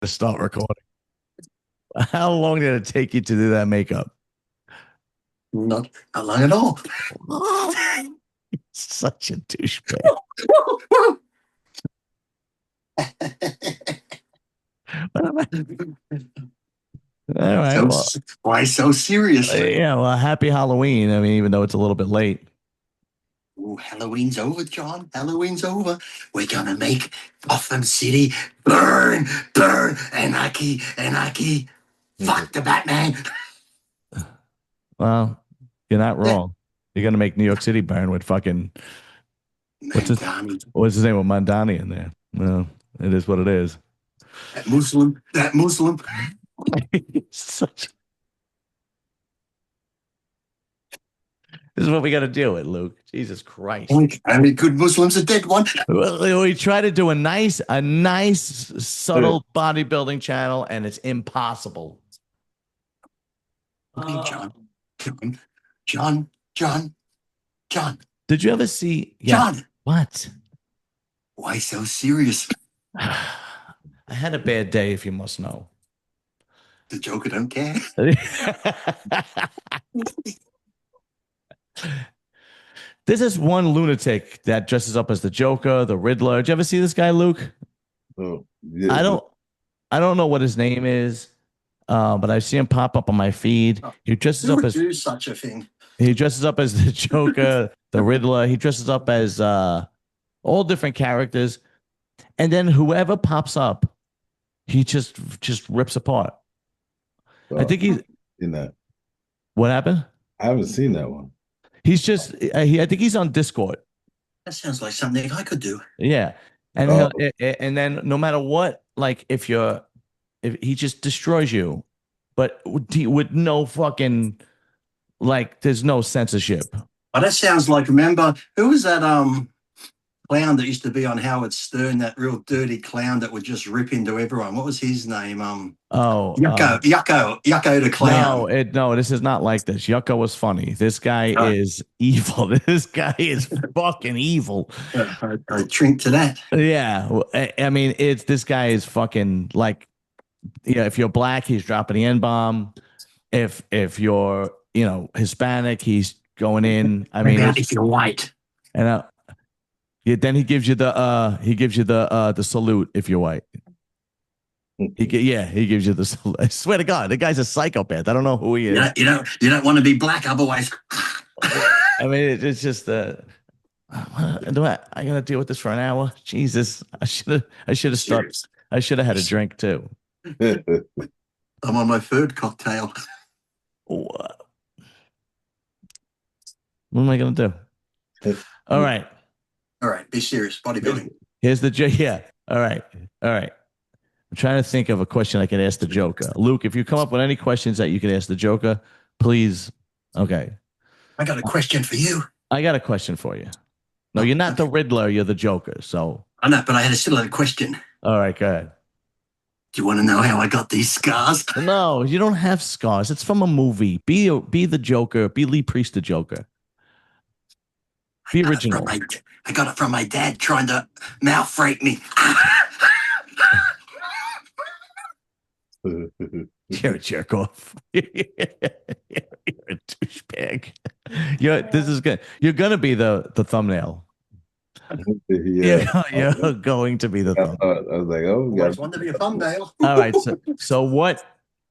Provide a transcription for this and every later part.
to start recording. How long did it take you to do that makeup? Not long at all. Such a douchebag. All right. So Well, why so serious? yeah. Well, happy Halloween. I mean, even though it's a little bit late. Ooh, Halloween's over, John. Halloween's over. We're gonna make Gotham City burn, burn, anarchy, anarchy. Fuck the Batman. Well, you're not Yeah, wrong. You're gonna make New York City burn with fucking what's man, his Donnie, what's his name with Mondani in there. Well, it is what it is. that Muslim. Such, this is what we got to deal with, Luke. Jesus Christ. Only good Muslims are dead one. Well, we try to do a nice, subtle bodybuilding channel, and it's impossible. Okay, John, John, John, John, John, Did you ever see? Yeah. John. What? Why so serious? I had a bad day, if you must know. The Joker don't care. This is one lunatic that dresses up as the Joker, the Riddler. Did you ever see this guy, Luke? Oh, I yeah. don't. I don't know what his name is, but I see him pop up on my feed. He dresses Who up would as do such a thing? he dresses up as the Joker, the Riddler. He dresses up as all different characters, and then whoever pops up, he just rips apart. I think he's In that. what happened? I haven't seen that one. He's just I think he's on Discord. That sounds like something I could do. Yeah, and Oh. and then no matter what, like if he just destroys you, but with no fucking like, there's no censorship. Oh, that sounds like, remember, who was that clown that used to be on Howard Stern, that real dirty clown that would just rip into everyone? What was his name? Oh, Yucko the clown. no, this is not like this. Yucca was funny. This guy Oh. is evil. This guy is fucking evil. I drink to that. Yeah, I mean, it's this guy is fucking like, yeah. If you're black, he's dropping the N bomb. If you're Hispanic, he's going in. I mean, If you're white. and yeah, then he gives you the salute if you're white. He gives you the salute. I swear to God, the guy's a psychopath. I don't know who he is. You don't want to be black, otherwise. I mean, it's just do I gotta deal with this for an hour? Jesus, I should have started. I should have had a drink too. I'm on my third cocktail. What am I gonna do? All right. All right, be serious. Bodybuilding. Here's the yeah. All right. I'm trying to think of a question I can ask the Joker. Luke, if you come up with any questions that you can ask the Joker, please. Okay. I got a question for you. I got a question for you. No, you're not the Riddler. You're the Joker. So. I know, but I still had a question. All right, go ahead. Do you want to know how I got these scars? No, you don't have scars. It's from a movie. Be the Joker. Be Lee Priest the Joker. Be original. I got it from my dad trying to mouth rape me. You're a jerk off. You're a douchebag. This is good. You're gonna be the thumbnail. Yeah. You're going to be the thumbnail. I was like, oh, I always wanted to be a thumbnail. All right. So what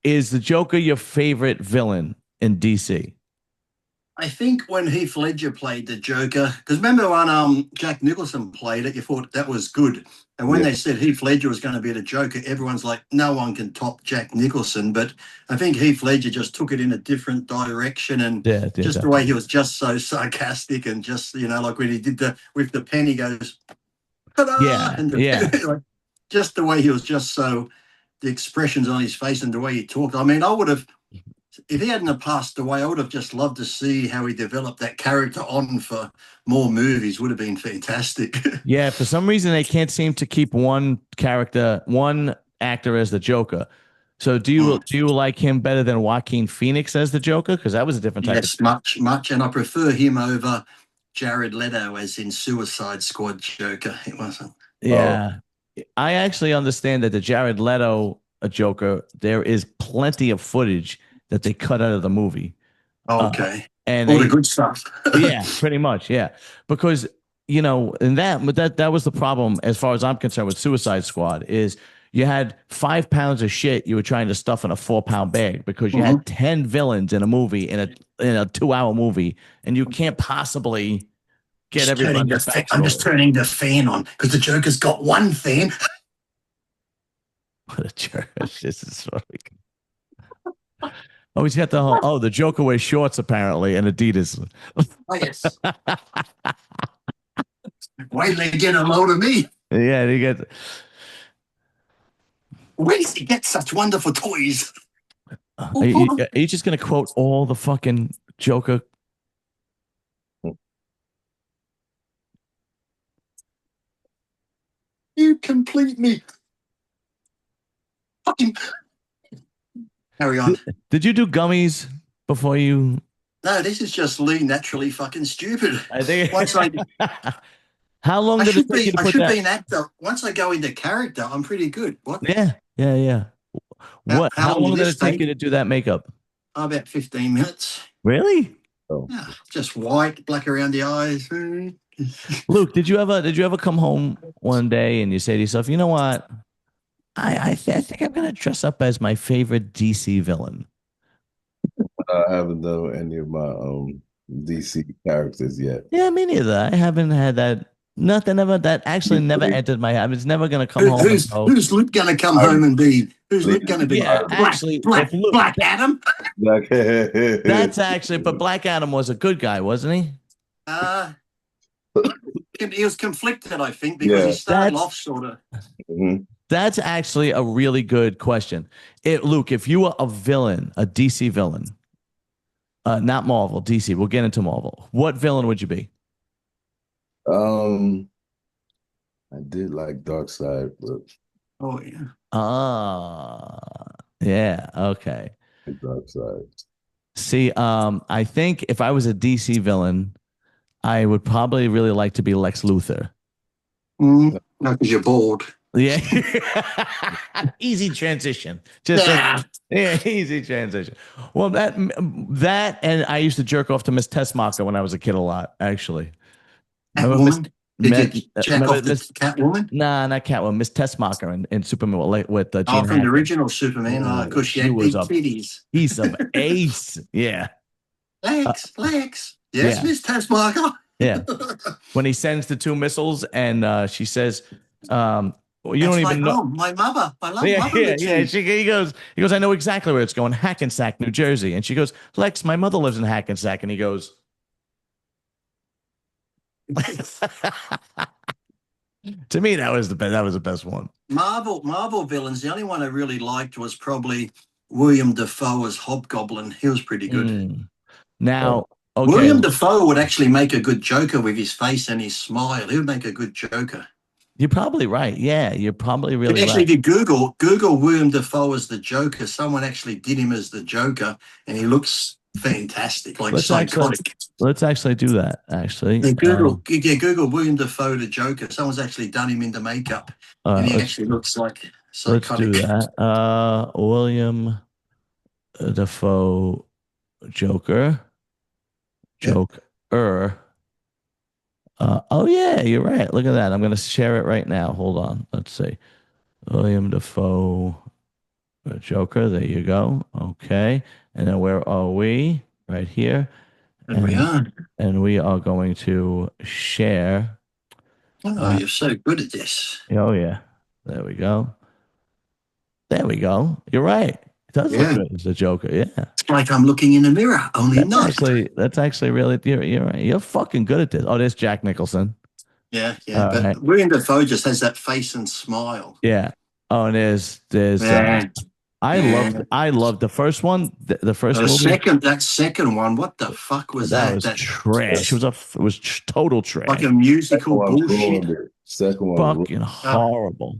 is the Joker your favorite villain in DC? I think when Heath Ledger played the Joker, because remember when Jack Nicholson played it, you thought that was good. And when they said Heath Ledger was going to be the Joker, everyone's like, no one can top Jack Nicholson. But I think Heath Ledger just took it in a different direction, and the way he was just so sarcastic, and just, like when he did with the pen, he goes, ta-da! Like, just the way he was just so, the expressions on his face and the way he talked. I mean, I would have, if he hadn't have passed away, I would have just loved to see how he developed that character on for more movies. Would have been fantastic. Yeah, for some reason they can't seem to keep one actor as the Joker. So do you like him better than Joaquin Phoenix as the Joker? Because that was a different type. Yes, much, and I prefer him over Jared Leto as in Suicide Squad Joker. It wasn't. Yeah. I actually understand that the Jared Leto Joker, there is plenty of footage that they cut out of the movie. Okay. And All the they, good stuff. yeah, pretty much, yeah, because and that was the problem as far as I'm concerned with Suicide Squad is you had 5 pounds of shit you were trying to stuff in a 4 pound bag because you Mhm. had 10 villains in a movie in a 2 hour movie, and you can't possibly get everybody's I'm just backstory. turning the fan on because the Joker's got one fan. What a jerk! This is funny. Oh, he's got the Joker wears shorts apparently and Adidas. Oh, yes. Why did they get a load of me? Yeah, he get. Where does he get such wonderful toys? Are you just gonna quote all the fucking Joker? You complete me. Fucking carry on. Did you do gummies before you? No, this is just Lee naturally fucking stupid. I think. Once I How long I did it should take you be to I put should that? be an actor. Once I go into character, I'm pretty good. What? Yeah, yeah, yeah. What? How How long long did did this it take take? you to do that makeup? About 15 minutes. Really, Oh, Yeah, just white, black around the eyes. Luke? Did you ever come home one day and you say to yourself, you know what? I think I'm gonna dress up as my favorite DC villain. I haven't done any of my DC characters yet. Yeah, me neither. I haven't had that. Nothing ever that actually never Usually, entered my head. It's never gonna come home and go. Who's Luke gonna come I home and be? Who's Luke gonna be? Yeah, Black, actually, if black, Luke, black Adam. like, that's actually, but Black Adam was a good guy, wasn't he? Uh he was conflicted, I think, because he yeah. started That's off sort of. Mhm. that's actually a really good question. Luke, if you were a villain, a DC villain, not Marvel, DC, we'll get into Marvel. What villain would you be? Um, I did like Dark Side, but Oh yeah. Ah, yeah, okay. Dark Side. See, I think if I was a DC villain, I would probably really like to be Lex Luthor. No, because you're bored. Yeah. Easy transition. Yeah. Yeah, easy transition. Well, that and I used to jerk off to Miss Tessmacher when I was a kid a lot, actually. Remember Miss Catwoman. Did you check remember off the Miss Catwoman? Nah, not Catwoman, Miss Tessmacher in Superman with Oh, Gene from the Hackman. original Superman. Oh, Oh, of course, she she had was big a titties. piece of ace. Yeah. Lex. Yes, Yeah. Miss Tasmaker. Yeah. When he sends the two missiles and she says, well, you That's don't like even know. home. My mother. I love Yeah, mother yeah, lives yeah. in. He goes, I know exactly where it's going. Hackensack, New Jersey. And she goes, Lex, my mother lives in Hackensack. And he goes, to me, that was the best one. Marvel villains. The only one I really liked was probably William Dafoe as Hobgoblin. He was pretty good. Mm. Now, Oh, okay. William Dafoe would actually make a good Joker with his face and his smile. He would make a good Joker. You're probably right. Yeah, you're probably really Actually, right. if you Google William Dafoe as the Joker, someone actually did him as the Joker, and he looks fantastic, like psychotic. Let's actually do that. Actually, Yeah, Google William Dafoe the Joker. Someone's actually done him into makeup, and he actually looks like let's psychotic. do that. William Dafoe Joker. Joker. Oh yeah, you're right. Look at that. I'm gonna share it right now. Hold on. Let's see. William Dafoe Joker. There you go. Okay. And then where are we? Right here. And we are. And we are going to share. Oh, you're so good at this. Oh yeah. There we go. There we go. You're right. It does look good as the Joker. Yeah. It's like I'm looking in a mirror, only not. That's actually really you're right. You're fucking good at this. Oh, there's Jack Nicholson. Yeah. But William Dafoe just has that face and smile. Yeah. Oh, and there's I loved the first one. The first movie. That second one. What the fuck was that? That was trash. It was total trash. Like a musical bullshit. Second one, fucking horrible.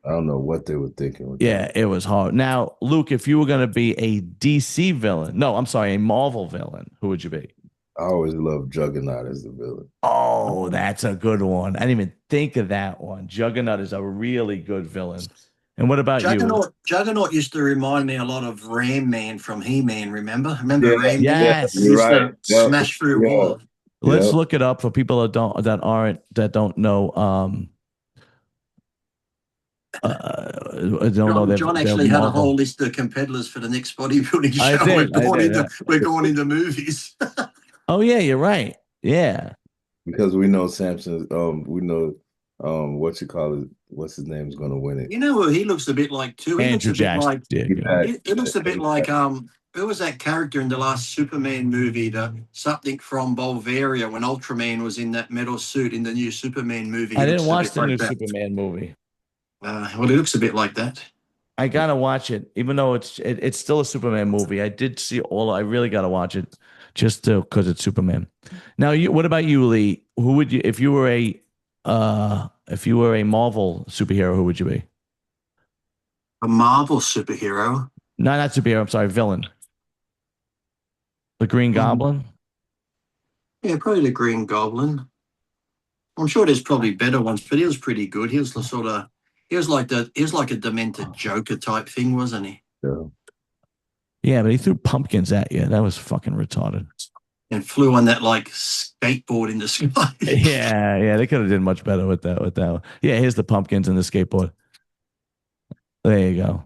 I don't know what they were thinking. Yeah, it was hard. Now, Luke, if you were going to be a DC villain, no, I'm sorry, a Marvel villain, who would you be? I always love Juggernaut as the villain. Oh, that's a good one. I didn't even think of that one. Juggernaut is a really good villain. And what about you? Juggernaut used to remind me a lot of Ram Man from He-Man, remember? Remember Yeah, Ram Man? yeah, He you're Yes. used right. to Yep, smash through yeah, walls. Let's yep. look it up for people that don't know don't know John their actually had a whole Marvel. list of competitors for the next bodybuilding I show. did. I did. We're going into movies. Oh yeah, you're right. Yeah. Because we know Samson, we know what you call it, what's his name is gonna win it. You know who he looks a bit like too? He looks Andrew a bit Jackson. like Yeah, yeah. he looks a bit like who was that character in the last Superman movie? The something from Bulgaria when Ultraman was in that metal suit in the new Superman movie. I He didn't looks a watch bit the new like that. Superman movie. Well, he looks a bit like that. I gotta watch it, even though it's still a Superman movie. I did see all. I really gotta watch it, just because it's Superman. Now, what about you, Lee? Who would you, if you were a Marvel superhero, who would you be? A Marvel superhero. No, not superhero. I'm sorry, villain. The Green Mm, Goblin. yeah, probably the Green Goblin. I'm sure there's probably better ones, but he was pretty good. He was the sort of he was like a demented Joker type thing, wasn't he? Yeah. Yeah, but he threw pumpkins at you. That was fucking retarded. And flew on that like skateboard in the sky. Yeah, yeah, they could have did much better with that. With that one. Yeah, here's the pumpkins and the skateboard. There you go.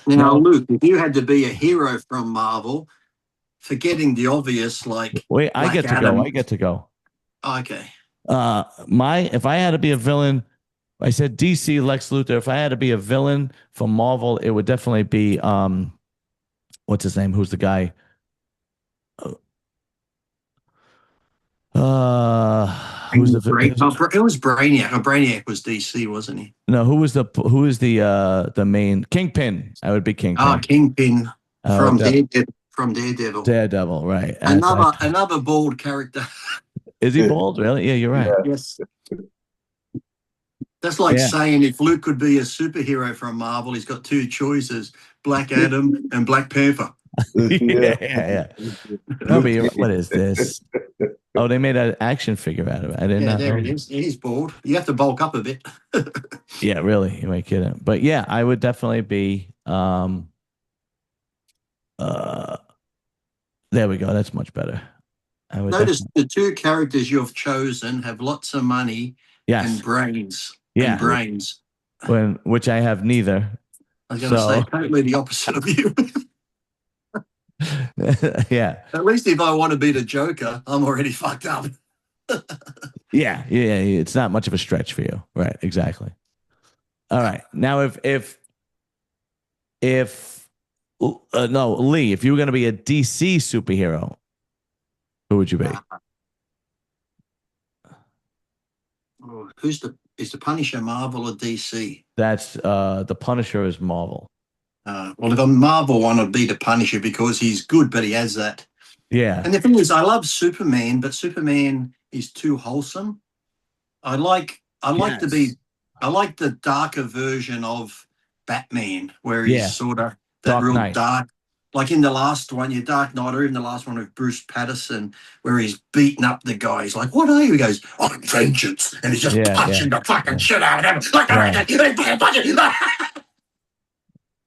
Now, Now, Luke, if you had to be a hero from Marvel, forgetting the obvious like wait, I Black get to go. Adam. I get to go. Okay. If I had to be a villain, I said DC Lex Luthor. If I had to be a villain for Marvel, it would definitely be what's his name? Who's the guy? Uh, who's the It was Brainiac. Oh, Brainiac was DC, wasn't he? no? Who is the main Kingpin? I would be Ah, Kingpin. Kingpin Oh, from Daredevil. Daredevil, right? Another bald character. Is he bald? Really? Yeah, you're right. Yeah. Yes. That's like Yeah. saying if Luke could be a superhero from Marvel, he's got two choices: Black Adam and Black Panther. Yeah, yeah. No, but what is this? Oh, they made an action figure out of it. I did Yeah, not there know. it is. He's bald. You have to bulk up a bit. Yeah, really. You might kidding. But yeah, I would definitely be uh there we go. That's much better. I would Notice definitely the two characters you've chosen have lots of money yes. and brains. Yeah. And brains. Which I have neither. I was going to say totally the opposite of you. Yeah. At least if I want to be the Joker, I'm already fucked up. Yeah. It's not much of a stretch for you. Right. Exactly. All right. Now, if no, Lee, if you were going to be a DC superhero, who would you be? Is the Punisher Marvel or DC? That's the Punisher is Marvel. Well, if I'm Marvel one, I'd be the Punisher because he's good, but he has that. Yeah. And the thing is, I love Superman, but Superman is too wholesome. I like the darker version of Batman, where he's sort of that Dark real Knight. dark. Like in the last one, your Dark Knight, or even the last one with Bruce Patterson, where he's beating up the guy. He's like, "What are you?" He goes, "I'm vengeance," and he's just punching the fucking shit out of him.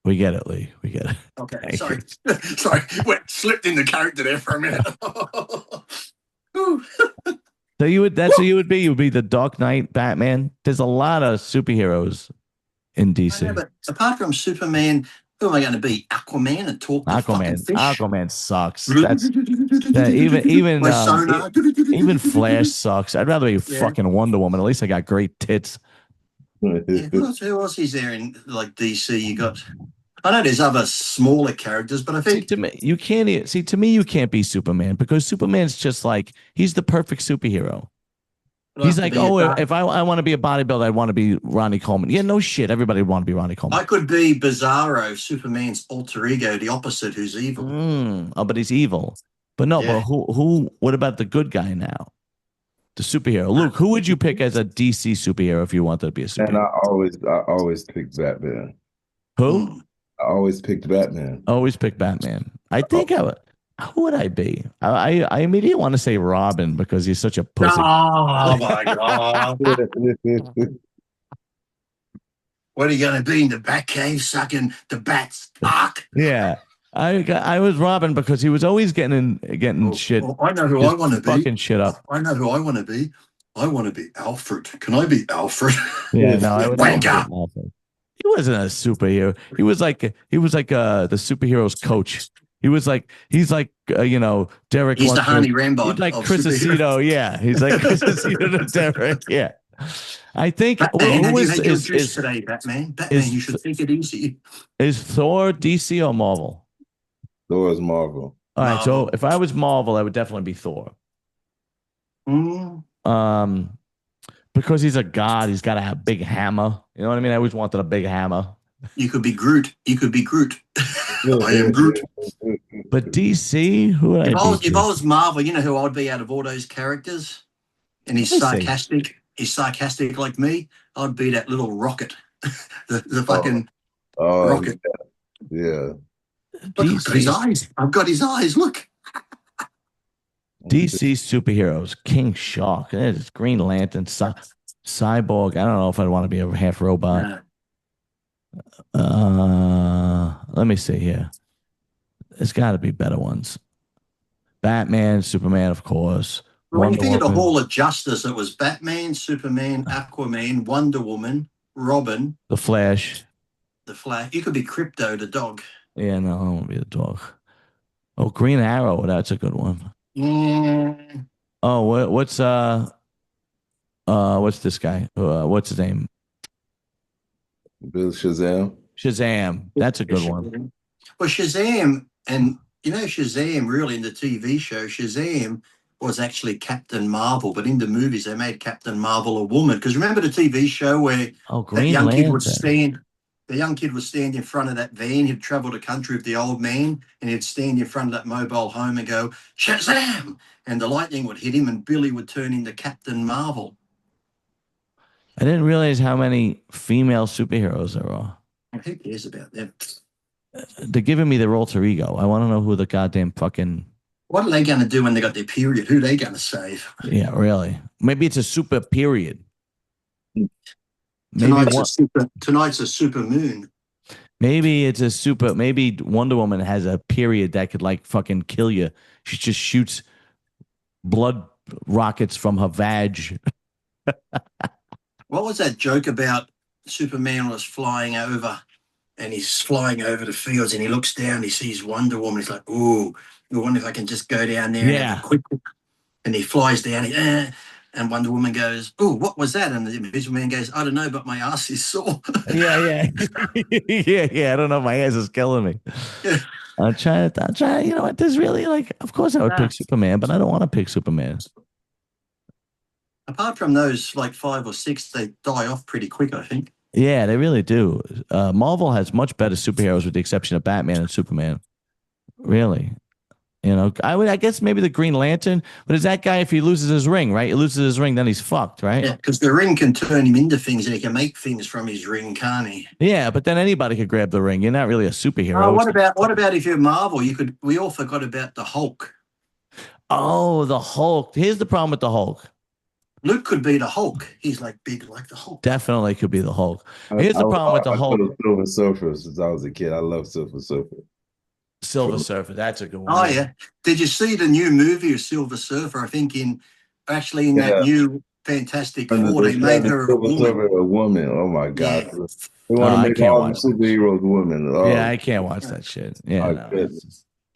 We get it, Lee. We get it. Okay, sorry, sorry, slipped in the character there for a minute. So that's who you would be. You would be the Dark Knight, Batman. There's a lot of superheroes in DC. I know, but apart from Superman, who am I going to be? Aquaman and talk to fucking fish? Aquaman sucks. Even Flash sucks. I'd rather be fucking Wonder Woman. At least I got great tits. Yeah, who else is there in like DC? You got. I know there's other smaller characters, but I think to me you can't be Superman because Superman's just like he's the perfect superhero. He's like, if I want to be a bodybuilder, I want to be Ronnie Coleman. Yeah, no shit. Everybody would want to be Ronnie Coleman. I could be Bizarro, Superman's alter ego, the opposite, who's evil. Oh, but he's evil. But no, but who? What about the good guy now? The superhero. Luke, who would you pick as a DC superhero if you wanted to be a superhero? And I always pick Batman. Who? I always picked Batman. Always pick Batman. I think I would. Who would I be? I immediately want to say Robin because he's such a pussy. Oh my God. What are you going to be in the bat cave sucking the bat's cock? Yeah. I was Robin because he was always getting shit, Oh, I know who I just want to be. fucking shit up. I know who I want to be. I want to be Alfred. Can I be Alfred? Yeah, no, I would never be Wanker. Alfred. He wasn't a superhero. He was like the superhero's coach. He's like Derek He's the Lunsford. Honey He's Rambod like of Chris superheroes. Aceto. Yeah, he's like Chris Aceto to Derek. Yeah, I think Batman, who have you is had your juice is today, Batman? Batman, you is should take it easy. is Thor DC or Marvel? Thor's Marvel. All right, so Marvel. if I was Marvel, I would definitely be Thor. Mm, Um, because he's a god, he's got to have a big hammer. You know what I mean? I always wanted a big hammer. you could be Groot. You could be Groot. I am Groot. But DC, who would If I I be? was if I was Marvel, you know who I'd be out of all those characters? And he's Let me see. sarcastic. He's sarcastic like me. I'd be that little rocket. the Oh, fucking oh rocket. yeah. Look, I've got his DC, eyes. I've got his eyes. Look. DC superheroes, King Shark, there's Green Lantern, Cyborg. I don't know if I'd want to be a half robot. Let me see here. There's got to be better ones. Batman, Superman, of course. When you Wonder think of the Woman, Hall of Justice, it was Batman, Superman, Aquaman, Wonder Woman, Robin, The Flash. the Flash. You could be Crypto, the dog. Yeah, no, I want to be the dog. Oh, Green Arrow, that's a good one. Mm, Oh, what's this guy? What's his name? Bill Shazam. Shazam. That's a good one. Well, Shazam, and you know Shazam, really in the TV show, Shazam was actually Captain Marvel, but in the movies they made Captain Marvel a woman. Because remember the TV show where Oh, that Green young kid would Lantern. stand, the young kid would stand in front of that van. He'd travel the country with the old man, and he'd stand in front of that mobile home and go Shazam, and the lightning would hit him, and Billy would turn into Captain Marvel. I didn't realize how many female superheroes there are. Who cares about them? They're giving me their alter ego. I want to know who the goddamn fucking. What are they going to do when they got their period? Who are they going to save? Yeah, really. Maybe it's a super period. Maybe Tonight's a super moon. maybe it's a super. Maybe Wonder Woman has a period that could like fucking kill you. She just shoots blood rockets from her vag. What was that joke about Superman was flying over and he's flying over the fields and he looks down, he sees Wonder Woman. He's like, ooh, I wonder if I can just go down there and have a quick. And he flies down, and Wonder Woman goes, ooh, what was that? And the Invisible Man goes, I don't know, but my ass is sore. Yeah. Yeah. I don't know. My ass is killing me. Yeah. I'm trying. You know what? There's really like, of course I would pick Superman, but I don't want to pick Superman. Apart from those like 5 or 6, they die off pretty quick, I think. Yeah, they really do. Marvel has much better superheroes with the exception of Batman and Superman. Really. I guess maybe the Green Lantern, but is that guy if he loses his ring, right? He loses his ring, then he's fucked, right? Yeah, because the ring can turn him into things and he can make things from his ring, can't he? Yeah, but then anybody could grab the ring. You're not really a superhero. What about if you're Marvel? We all forgot about the Hulk. Oh, the Hulk. Here's the problem with the Hulk. Luke could be the Hulk. He's like big like the Hulk. Definitely could be the Hulk. Here's the problem with the Hulk. Silver Surfer since I was a kid. I love Silver Surfer. Silver Surfer. That's a good one. Oh yeah. Did you see the new movie of Silver Surfer? I think in that new Fantastic Four, they made her a woman. Surfer a woman. Oh my God. Yeah. They want to make all the superheroes women. Oh. Yeah, I can't watch that shit. Yeah.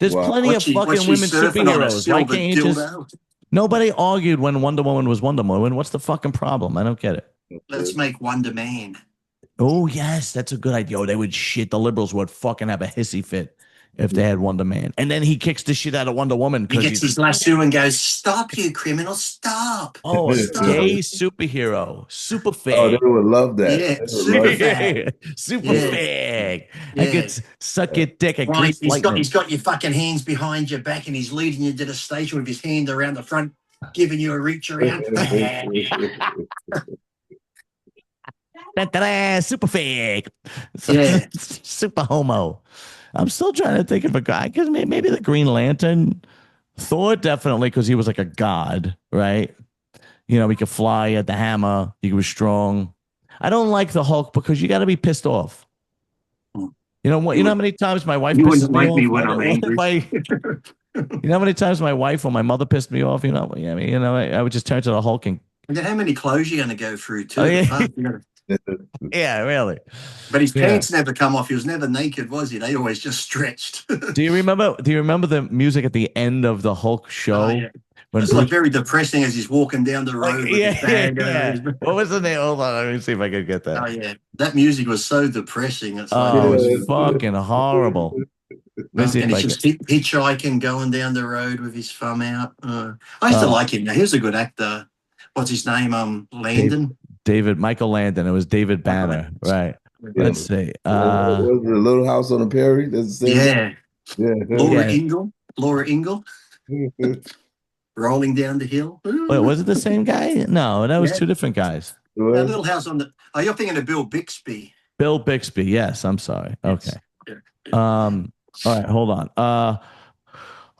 There's Wow. plenty of fucking women superheroes. Why can't you just... Nobody argued when Wonder Woman was Wonder Woman. What's the fucking problem? I don't get it. Let's make Wonder Man. Oh, yes. That's a good idea. Oh, they would shit. The liberals would fucking have a hissy fit if they had Wonder Man. And then he kicks the shit out of Wonder Woman. He gets his lasso and goes, stop, you criminal, stop. Oh, a gay superhero. Super fag. Oh, they would love that. Yeah, super fag. Super fag. I could suck your dick. He's got your fucking hands behind your back and he's leading you to the station with his hand around the front, giving you a reach around. Super fag. Yeah. Super homo. I'm still trying to think of a guy because maybe the Green Lantern, Thor, definitely because he was like a god, right? He could fly, he had the hammer, he was strong. I don't like the Hulk because you got to be pissed off. You know what? You You know how would many times my wife you pisses wouldn't me like me off? when I'm What if angry. I? You know how many times my wife or my mother pissed me off? I mean, I would just turn to the Hulk and And then how many clothes you going to go through oh too? yeah, Fuck, yeah, really, But his yeah. pants never come off. He was never naked, was he? They always just stretched. Do you remember the music at the end of the Hulk Oh show yeah. when It's like Bruce? very depressing as he's walking down the Like, road with his yeah, yeah, bag over yeah. his back. What was the name? Hold on, let me see if I could get Oh that. yeah. That music was so depressing. It's like, Oh, it was Yeah. fucking horrible. Let me see and if he's I can. just hitchhiking going down the road with his thumb out. I used to Oh, like him. Now, he was a good actor. What's his name? Dave, Landon. Michael Landon. It was David Michael Banner, Landon. right? Yeah. Let's see. Was it Little House on the Prairie? That's the same guy. Yeah. Yeah. Laura Yeah. Ingle. Laura Ingle rolling down the hill. Wait, was it the same guy? No, that was Yeah. two different guys. That little house on the. Oh, you're thinking of Bill Bixby. Bill Bixby. Yes, I'm sorry. Okay. Yes. Yeah. All right, hold on.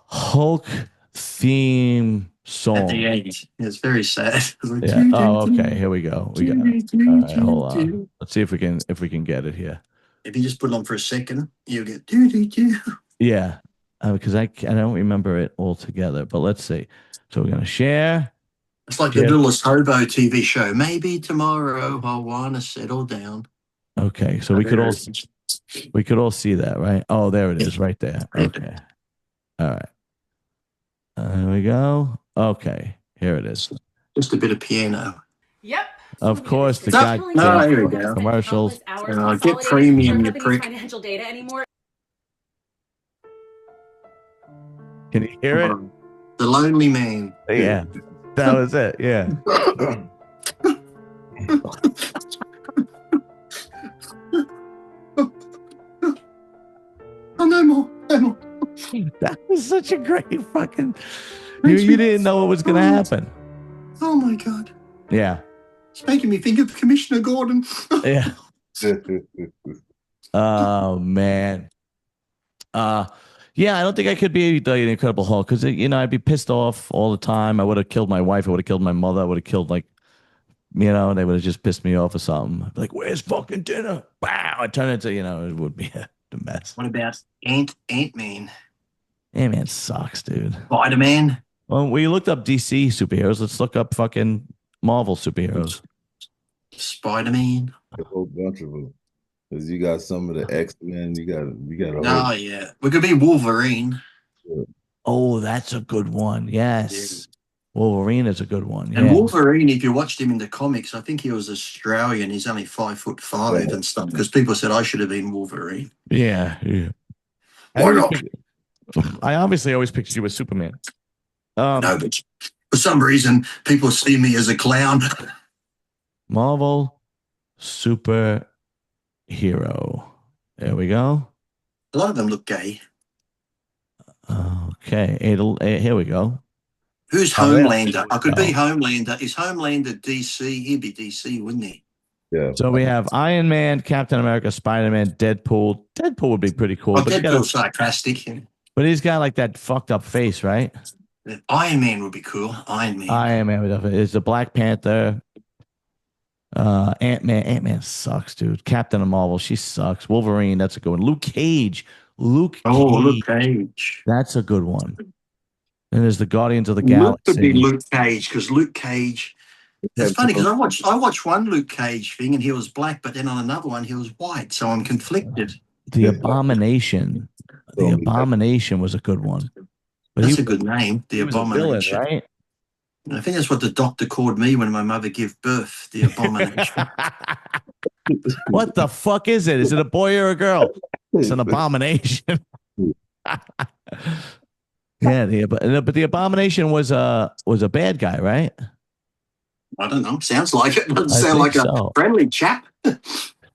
Hulk theme At the song. end. It's very sad. It's like, Yeah. Oh, okay. Here we go. We got it. All right, hold on. Let's see if we can get it here. If you just put it on for a second, you'll get do do do. Yeah. Because I don't remember it all together, but let's see. So we're gonna share. It's like the littlest hobo TV show. Maybe tomorrow I'll want to settle down. Okay, so we could all see that, right? Oh, there it is, right there. Okay. All right. Here we go. Okay, here it is. Just a bit of piano. Yep. Of course, the No, guy no, here we go. commercials. Get premium. Your financial data anymore. Can you hear it? The Lonely Man. Yeah, that was it. Yeah. Oh, no more. No more. That was such a great fucking. You didn't know what was gonna happen. Oh my God. Yeah. It's making me think of Commissioner Gordon. Yeah. Oh man. Yeah, I don't think I could be the Incredible Hulk because I'd be pissed off all the time. I would have killed my wife. I would have killed my mother. I would have killed they would have just pissed me off or something. I'd be like, where's fucking dinner? Wow! I turn into it would be a mess. What about Ant-Man? Ant-Man sucks, dude. Spider-Man? Well, we looked up DC superheroes. Let's look up fucking Marvel superheroes. Spider-Man? A whole bunch of them. Because you got some of the X-Men. You got a Oh, whole. yeah. We could be Wolverine. Oh, that's a good one. Yes. Wolverine is a good one. And Yeah. Wolverine, if you watched him in the comics, I think he was Australian. He's only 5'5" and stuff because people said I should have been Wolverine. Yeah. Why not? I obviously always pictured you as Superman. No, but for some reason, people see me as a clown. Marvel superhero. There we go. A lot of them look gay. Okay. Here we go. Who's Oh, yeah. Homelander? I could be Homelander. Is Homelander DC? He'd be DC, wouldn't he? Yeah. So we have Iron Man, Captain America, Spider-Man, Deadpool. Deadpool would be pretty cool. Oh, but Deadpool's sarcastic. but he's got like that fucked up face, right? Iron Man would be cool. Iron Man. Iron Man is the Black Panther. Ant-Man sucks, dude. Captain of Marvel, she sucks. Wolverine, that's a good one. Luke Cage. Luke Cage. That's a good one. And there's the Guardians of the Luke could be Galaxy. Luke Cage because Luke Cage. It's funny because I watched one Luke Cage thing and he was black, but then on another one he was white. So I'm conflicted. The Abomination. The Abomination was a good one. But That's a good name. The he was a villain, Abomination. right? I think that's what the doctor called me when my mother gave birth. The Abomination. What the fuck is it? Is it a boy or a girl? It's an abomination. Yeah, but the Abomination was a bad guy, right? I don't know. Sounds like it. Doesn't I sound like think a so. friendly chap.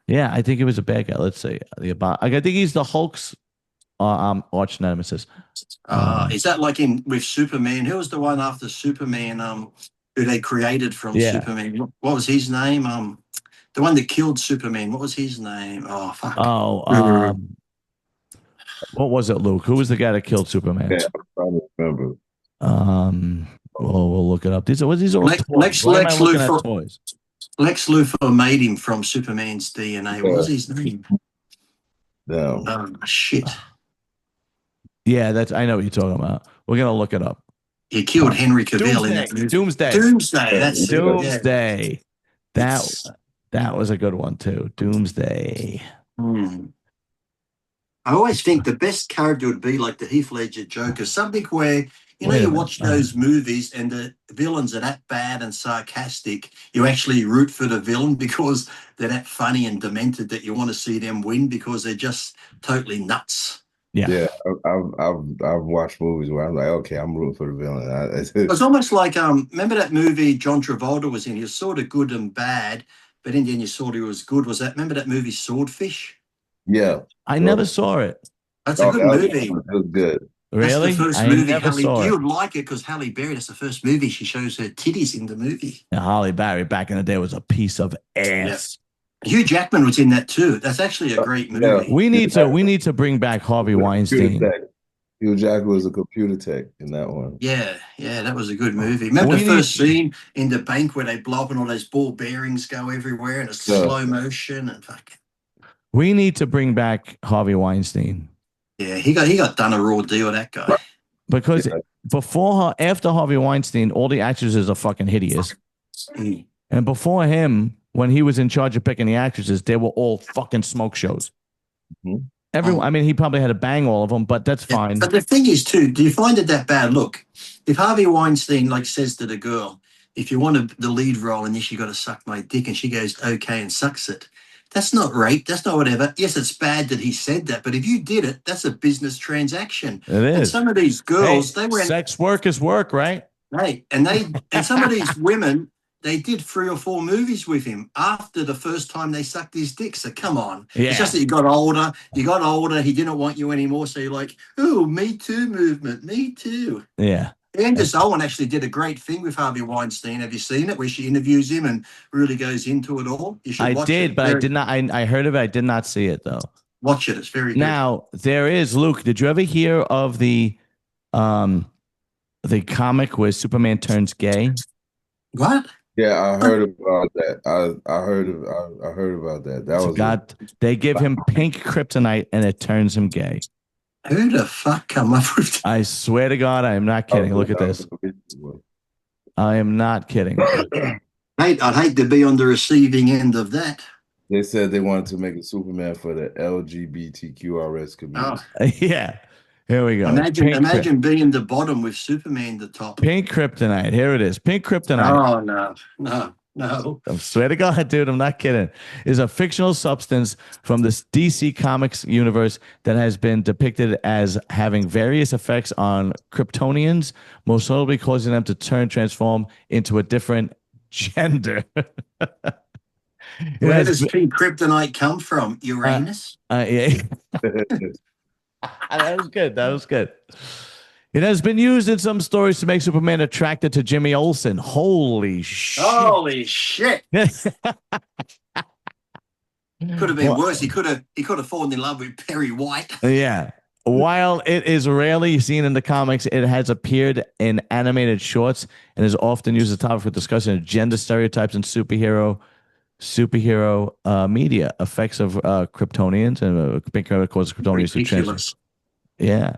Yeah, I think he was a bad guy. Let's see. I think he's the Hulk's arch nemesis. Is that like with Superman? Who was the one after Superman? Who they created from Superman? What was his name? The one that killed Superman. What was his name? Oh fuck. Oh, What was it, Luke? Who was the guy that killed Superman? Yeah, I'm trying to remember. Well, we'll look it up. These are all Lex, toys. Lex, Why am I Lex looking at Luthor. toys? Lex Luthor made him from Superman's DNA. What Yeah. was his name? Damn. Oh shit! Yeah, I know what you're talking about. We're gonna look it up. He killed Henry Cavill in that movie. Doomsday. Doomsday. That's it. Yeah. Doomsday. That It's- that was a good one too. Doomsday. Hmm. I always think the best character would be like the Heath Ledger Joker, something where Wait a you minute. watch those movies and the villains are that bad and sarcastic, you actually root for the villain because they're that funny and demented that you want to see them win because they're just totally nuts. Yeah. Yeah, I've watched movies where I'm like, okay, I'm rooting for the villain. It's almost like remember that movie John Travolta was in? He was sort of good and bad, but in the end you saw he was good. Remember that movie Swordfish? Yeah. I never saw it. That's a good movie. That was good. Really? That's the first I movie. never saw You it. would like it because Halle Berry, that's the first movie she shows her titties in the movie. And Holly Berry back in the day was a piece of ass. Hugh Jackman was in that too. That's actually a great movie. Yeah. We need to bring back Harvey Weinstein. Hugh Jackman was a computer tech in that one. Yeah, that was a good movie. Remember the first scene in the bank where they blow up and all those ball bearings go everywhere and it's slow motion and fucking. We need to bring back Harvey Weinstein. Yeah, he got done a raw deal, that guy. Because after Harvey Weinstein, all the actresses are fucking hideous. Mm. And before him, when he was in charge of picking the actresses, they were all fucking smoke shows. Mm-hmm. Everyone, I mean, he probably had to bang all of them, but that's fine. But the thing is, too, do you find it that bad? Look, if Harvey Weinstein says to the girl, "If you want the lead role in this, you got to suck my dick," and she goes, "Okay," and sucks it. That's not rape. That's not whatever. Yes, it's bad that he said that, but if you did it, that's a business transaction. It is. And some of these girls, they went sex work is work, right? Right, and some of these women. They did 3 or 4 movies with him after the first time they sucked his dick. So come on. Yeah. It's just that you got older. He didn't want you anymore. So you're like, oh, Me Too movement. Me too. Yeah. Candace Owen actually did a great thing with Harvey Weinstein. Have you seen it? Where she interviews him and really goes into it all. You should watch it. But I did not. I heard of it. I did not see it though. Watch it. It's very good. Now there is Luke. Did you ever hear of the comic where Superman turns gay? What? Yeah, I heard about that. I heard about that. That was they give him pink kryptonite and it turns him gay. Who the fuck come up with that? I swear to God, I am not kidding. Look at this. I am not kidding. I'd hate to be on the receiving end of that. They said they wanted to make a Superman for the LGBTQRS community. Oh. Yeah. Here we go. Imagine being the bottom with Superman the top. Pink kryptonite. Here it is. Pink kryptonite. Oh, no. I swear to God, dude, I'm not kidding. Is a fictional substance from this DC Comics universe that has been depicted as having various effects on Kryptonians, most notably causing them to transform into a different gender. Where does pink kryptonite come from? Uranus? Yeah. That was good. That was good. It has been used in some stories to make Superman attracted to Jimmy Olsen. Holy shit. Holy shit. Could have been worse. He could have fallen in love with Perry White. Yeah. While it is rarely seen in the comics, it has appeared in animated shorts and is often used as a topic for discussion of gender stereotypes in superhero media. Effects of Kryptonians and pink causes Kryptonians to transition. Yeah,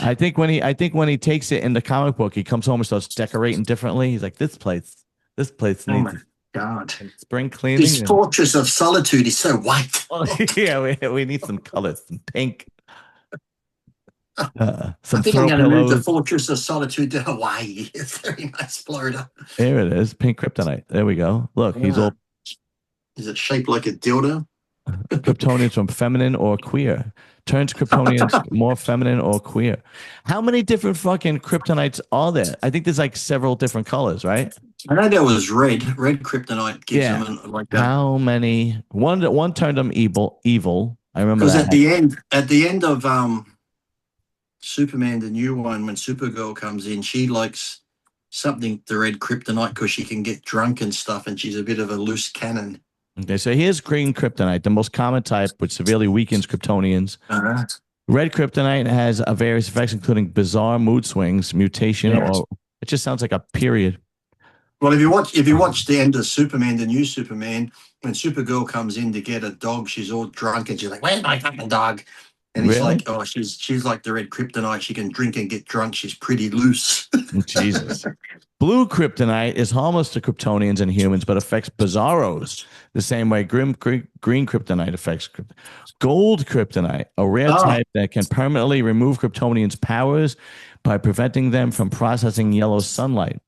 I think when he takes it in the comic book, he comes home and starts decorating differently. He's like, this place needs. Oh my God! Spring cleaning. This fortress of solitude is so white. Yeah, we need some colors, some pink. Some I think I'm going to move the fortress of solitude to Hawaii. It's very nice, Florida. There it is, pink kryptonite. There we go. Look, he's all. Is it shaped like a dildo? Kryptonians from feminine or queer. Turns Kryptonians more feminine or queer. How many different fucking kryptonites are there? I think there's like several different colors, right? I know there was red. Red kryptonite gives them like that. How many? One turned them evil. I remember because that. at the end of Superman, the new one, when Supergirl comes in, she likes something the red kryptonite because she can get drunk and stuff, and she's a bit of a loose cannon. Okay, so here's green kryptonite, the most common type, which severely weakens Kryptonians. Red kryptonite has various effects, including bizarre mood swings, mutation, Yes. or it just sounds like a period. Well, if you watch the end of Superman, the new Superman, when Supergirl comes in to get a dog, she's all drunk and she's like, "Where's my fucking dog?" And he's Really? like, "Oh, she's like the red kryptonite. She can drink and get drunk. She's pretty loose." Jesus. Blue kryptonite is harmless to Kryptonians and humans, but affects Bizarros the same way green kryptonite affects gold kryptonite, a rare Oh, type that can permanently remove Kryptonians' powers by preventing them from processing yellow sunlight.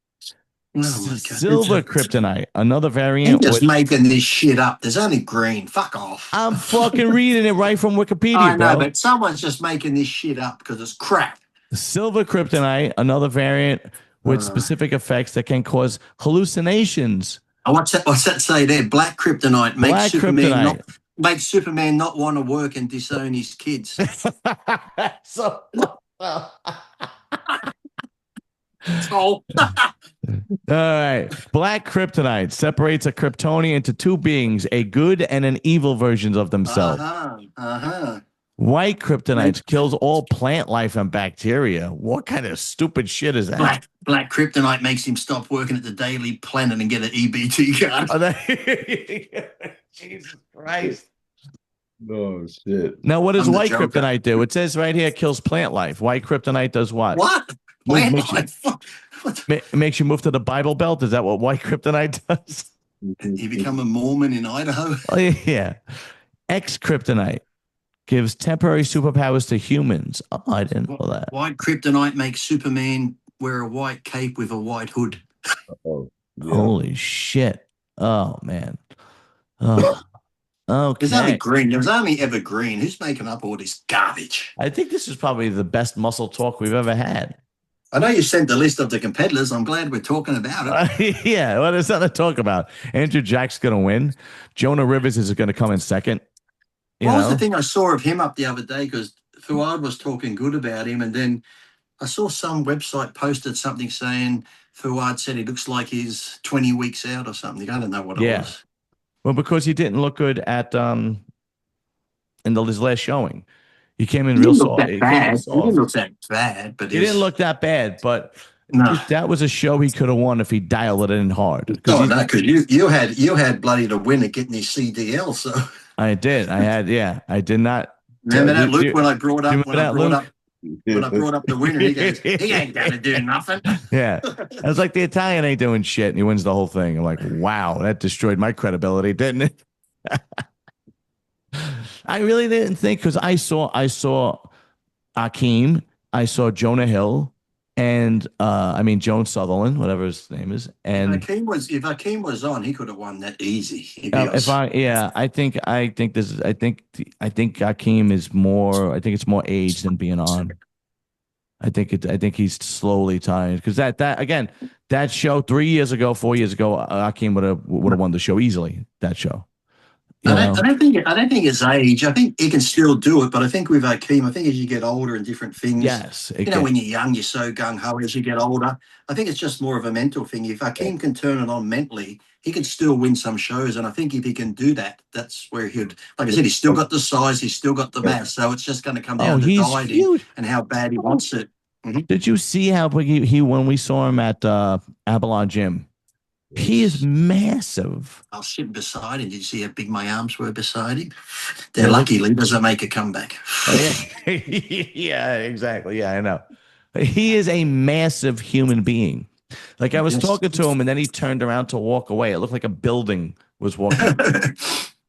oh my God. Silver kryptonite, another You're variant. just making this shit up. There's only green. Fuck off. I'm fucking reading it right from Wikipedia, I know, bro. but someone's just making this shit up because it's crap. Silver kryptonite, another variant with Uh, specific effects that can cause hallucinations. what's that say there? Black kryptonite Black kryptonite. makes Superman not want to work and disown his kids. So, Oh, all right. Black kryptonite separates a Kryptonian into two beings, a good and an evil versions of themselves. uh-huh. White kryptonite kills all plant life and bacteria. What kind of stupid shit is that? Black kryptonite makes him stop working at the Daily Planet and get an EBT card. Jesus Christ. Oh shit. Now, what does I'm the white Joker. kryptonite do? It says right here it kills plant life. White kryptonite does what? What? Makes Makes you- It makes you move to the Bible Belt. Is that what white kryptonite does? You become a Mormon in Idaho? Oh, yeah. X kryptonite gives temporary superpowers to humans. Oh, I didn't know that. White kryptonite makes Superman wear a white cape with a white hood. Oh, yeah. Holy shit. Oh, man. Oh, There's only okay. green. There's only ever green. Who's making up all this garbage? I think this is probably the best muscle talk we've ever had. I know you sent the list of the competitors. I'm glad we're talking about it. Yeah, well, there's nothing to talk about. Andrew Jack's going to win. Jonah Rivers is going to come in second. What was the thing I saw of him up the other day? Because Fuad was talking good about him, and then I saw some website posted something saying Fuad said he looks like he's 20 weeks out or something. I don't know what it Yeah. was. Well, because he didn't look good at in his last showing. He came in He real didn't look soft. that He came in bad. He soft. didn't look that bad, but He didn't look that bad, but no. that was a show he could have won if he dialed it in hard. Oh, no, because you had bloody to win at getting his CDL. So I did. I did not. remember that, Luke, when I you brought up remember when I that, brought Luke? up when I brought up the winner, he goes, he ain't gonna do nothing. Yeah. I was like, the Italian ain't doing shit, and he wins the whole thing. I'm like, wow, that destroyed my credibility, didn't it? I really didn't think, because I saw Akeem, I saw Jonah Hill, and Joan Sutherland, whatever his name is, and If Akeem was on, he could have won that easy. I think Akeem is more. I think it's more age than being on. I think he's slowly tired, because that show 3 years ago, 4 years ago, Akeem would have won the show easily. That show. I don't think it's age. I think he can still do it, but I think with Akeem, I think as you get older and different things, Yes, when you're young, you're so gung ho. As you get older, I think it's just more of a mental thing. If Akeem can turn it on mentally, he can still win some shows. And I think if he can do that, that's where he'd, like I said, he's still got the size, he's still got the mass. So it's just going to come down to he's dieting huge. and how bad he wants it. Did you see how big he when we saw him at Avalon Gym? He is massive. I was sitting beside him. Did you see how big my arms were beside him? They're lucky leaders that make a comeback. Yeah, exactly. Yeah, I know. He is a massive human being. Like, I was talking to him, and then he turned around to walk away. It looked like a building was walking.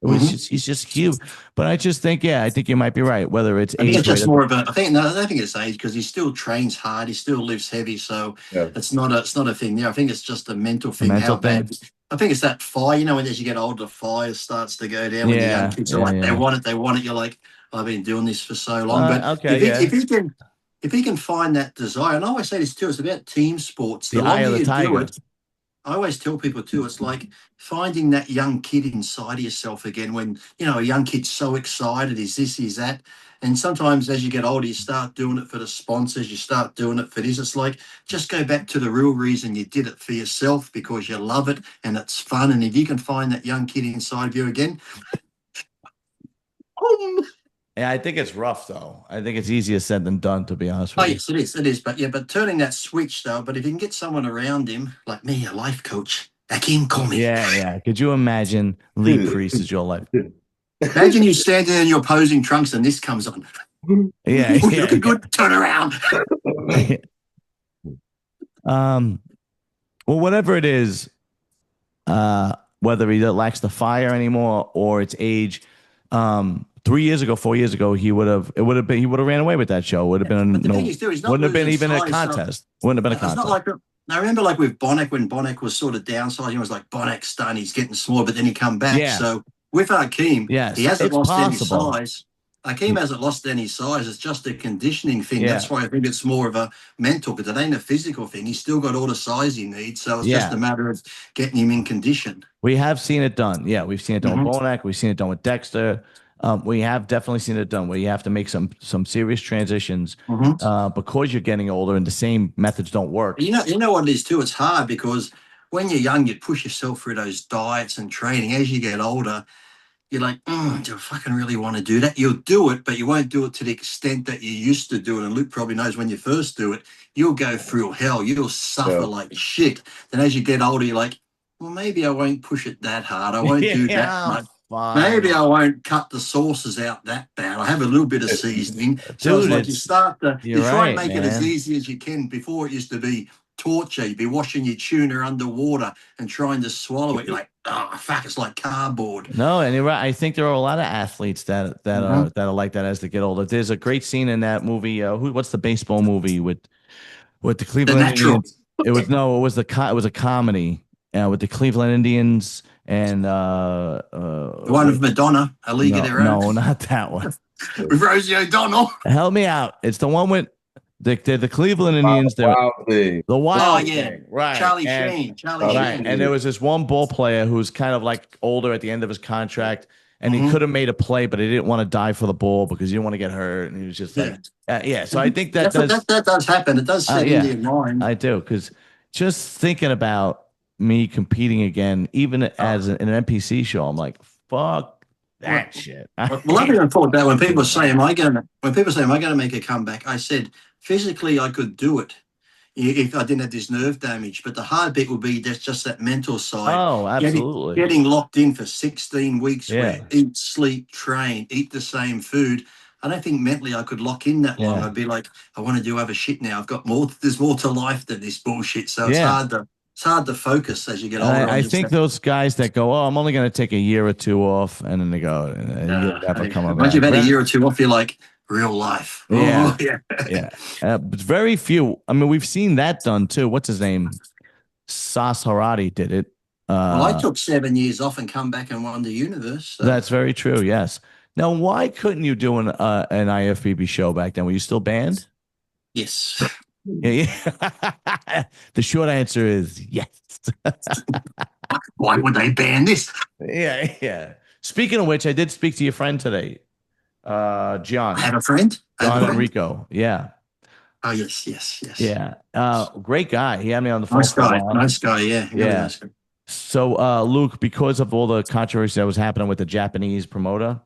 He's just huge. But I just think, I think you might be right. Whether it's age, it's just more of a. I don't think it's age, because he still trains hard. He still lifts heavy, so it's not a thing there. I think it's just a mental thing. How bad? I think it's that fire. When as you get older, the fire starts to go down. When the young kids are like, they want it. You're like, I've been doing this for so long. But if he can find that desire, and I always say this too, it's about team sports. The eye of the tiger. I always tell people too, it's like finding that young kid inside of yourself again. When a young kid's so excited, he's this, he's that. And sometimes as you get older, you start doing it for the sponsors, you start doing it for this. It's like, just go back to the real reason you did it for yourself, because you love it and it's fun. And if you can find that young kid inside of you again, Yeah, I think it's rough though. I think it's easier said than done, to be honest Oh, with you. yes, it is. It is. But yeah, but turning that switch though, but if you can get someone around him, like me, a life coach, Hakeem, call me. Yeah, yeah. Could you imagine Lee Priest is your life? Imagine you standing in your posing trunks and this comes on. Yeah, You're yeah, looking good. Turn around. yeah. Um, well, whatever it is, whether he lacks the fire anymore or it's age, 3 years ago, 4 years ago, he would have ran away with that show. Would have been But the thing no, is, too, he's not wouldn't have been losing even a size. So contest. Wouldn't have been a it's not contest. like I remember, like with Bonnet, when Bonnet was sort of downsizing, it was like Bonnet's done. He's getting small, but then he come back. Yeah. So with Hakeem, he Yes, hasn't it's lost any possible. size. Hakeem hasn't lost any size. It's just a conditioning thing. Yeah. That's why I think it's more of a mental, because it ain't a physical thing. He's still got all the size he needs. So it's just Yeah. a matter of getting him in condition. We have seen it done. Yeah, we've seen it done Mhm. with Bonac. We've seen it done with Dexter. We have definitely seen it done where you have to make some serious transitions because you're getting older and the same methods don't work. You know what it is too. It's hard because when you're young, you push yourself through those diets and training. As you get older, you're like, do I fucking really want to do that? You'll do it, but you won't do it to the extent that you used to do it. And Luke probably knows when you first do it, you'll go through hell. You'll suffer like shit. Then as you get older, you're like, well, maybe I won't push it that hard. I won't do that much. Maybe I won't cut the sauces out that bad. I have a little bit of seasoning. So it's Dude, like you try and make it as man. easy as you can. Before it used to be torture. You'd be washing your tuna underwater and trying to swallow it. You're like, oh fuck, it's like cardboard. No, and you're right. I think there are a lot of athletes that are like that as they get older. There's a great scene in that movie. What's the baseball movie with the The Cleveland natural. Indians? It was a comedy with the Cleveland Indians and The one with Madonna, A League of Their Own. no, not that one. With Rosie O'Donnell. Help me out. It's the one with the Cleveland Indians. Wild thing. The Wild Oh, yeah. Thing, right? Charlie And- Sheen. Charlie Right. Sheen. And there was this one ball player who's kind of like older at the end of his contract, and he Mhm. could have made a play, but he didn't want to die for the ball because he didn't want to get hurt. And he was just like, yeah. So I think that that does happen. It does sit yeah. into your mind. I do, because just thinking about me competing again, even as an NPC show, I'm like, fuck that shit. Well, I've even thought that when people say, "Am I going to make a comeback?" I said, physically, I could do it if I didn't have this nerve damage. But the hard bit would be just that mental side. Oh, absolutely. Getting locked in for 16 weeks Yeah. where eat, sleep, train, eat the same food. I don't think mentally I could lock in that long. Yeah. I'd be like, I want to do other shit now. I've got more. There's more to life than this bullshit. So Yeah. it's hard to focus as you get older. I think those guys that go, oh, I'm only going to take a year or two off, and then they go, you'll never come back. Once you've had a year or two off, you're like, real life. Yeah. Oh, yeah. Yeah. But very few. I mean, we've seen that done too. What's his name? Sas Harati did it. Well, I took 7 years off and come back and won the universe. So. That's very true. Yes. Now, why couldn't you do an IFBB show back then? Were you still banned? Yes. Yeah. The short answer is yes. Why would they ban this? Yeah. Speaking of which, I did speak to your friend today, John. I had a friend. John Enrico. Yeah. Oh, yes. Yeah. Great guy. He had me on the phone. Nice guy. Yeah. Yeah. Nice guy. So, Luke, because of all the controversy that was happening with the Japanese promoter,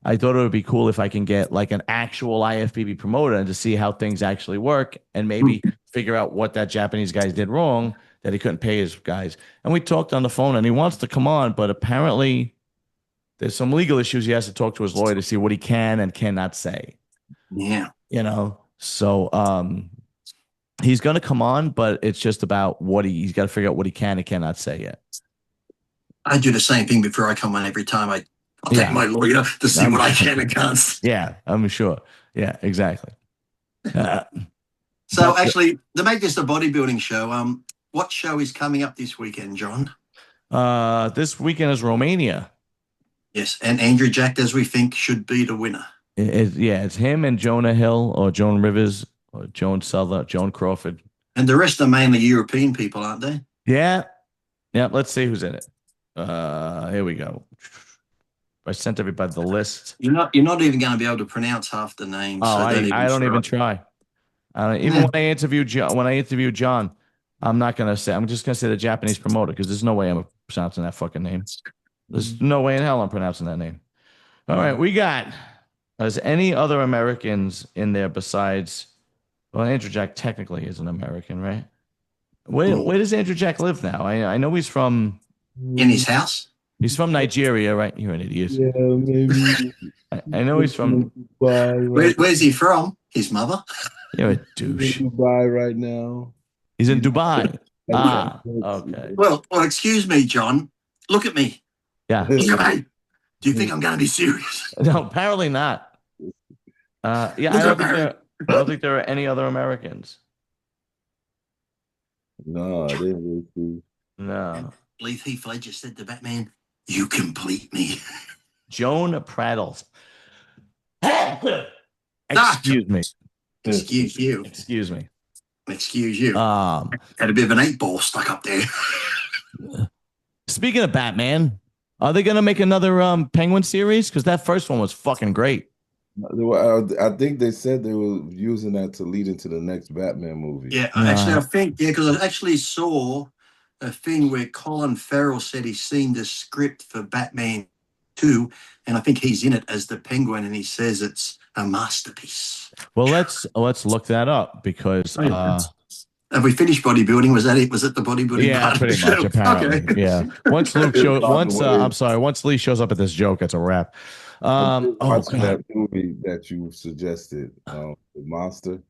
I thought it would be cool if I can get like an actual IFBB promoter and to see how things actually work and maybe figure out what that Japanese guy did wrong that he couldn't pay his guys. And we talked on the phone and he wants to come on, but apparently there's some legal issues. He has to talk to his lawyer to see what he can and cannot say. Yeah. So he's going to come on, but it's just about what he's got to figure out what he can and cannot say yet. I do the same thing before I come on every time. I'll take my lawyer to see what I can and can't. Yeah, I'm sure. Yeah, exactly. So actually, to make this a bodybuilding show, what show is coming up this weekend, John? This weekend is Romania. Yes, and Andrew Jack, as we think, should be the winner. It's him and Jonah Hill or Joan Rivers or Joan Souther, Joan Crawford. And the rest are mainly European people, aren't they? Yeah. Let's see who's in it. Here we go. I sent everybody the list. You're not even going to be able to pronounce half the names. Oh, so I don't even try. Even when I interview John, I'm not gonna say. I'm just gonna say the Japanese promoter because there's no way I'm pronouncing that fucking name. There's no way in hell I'm pronouncing that name. All right, we got Is any other Americans in there besides? Well, Andrew Jack technically is an American, right? Where does Andrew Jack live now? I know In his house. he's from Nigeria, right? You're an idiot. Yeah, maybe. I know he's from. Dubai right, Where's he from? His mother. You're a he's douche. in Dubai right now. He's in Dubai. Yeah. Okay. Well, excuse me, John. Look at me. Yeah. Look at me. Do you think I'm going to be serious? No, apparently not. Yeah, I don't think there are any other Americans. No, I didn't really see. No. Believe Heath Ledger said to Batman, "You complete me." Joan Prattles. Excuse me. Excuse you. Excuse me. Excuse you. Um, Had a bit of an 8-ball stuck up there. Speaking of Batman, are they gonna make another Penguin series? Because that first one was fucking great. I think they said they were using that to lead into the next Batman movie. Yeah, actually, I think, because I actually saw a thing where Colin Farrell said he's seen the script for Batman 2, and I think he's in it as the Penguin, and he says it's a masterpiece. Well, let's look that up because Have we finished bodybuilding? Was that it? Was it the bodybuilding? yeah, part of pretty the much show? apparently. Okay. Yeah. Once Luke shows once Lee shows up at this joke, it's a wrap. Watching that movie that you suggested, The Monster,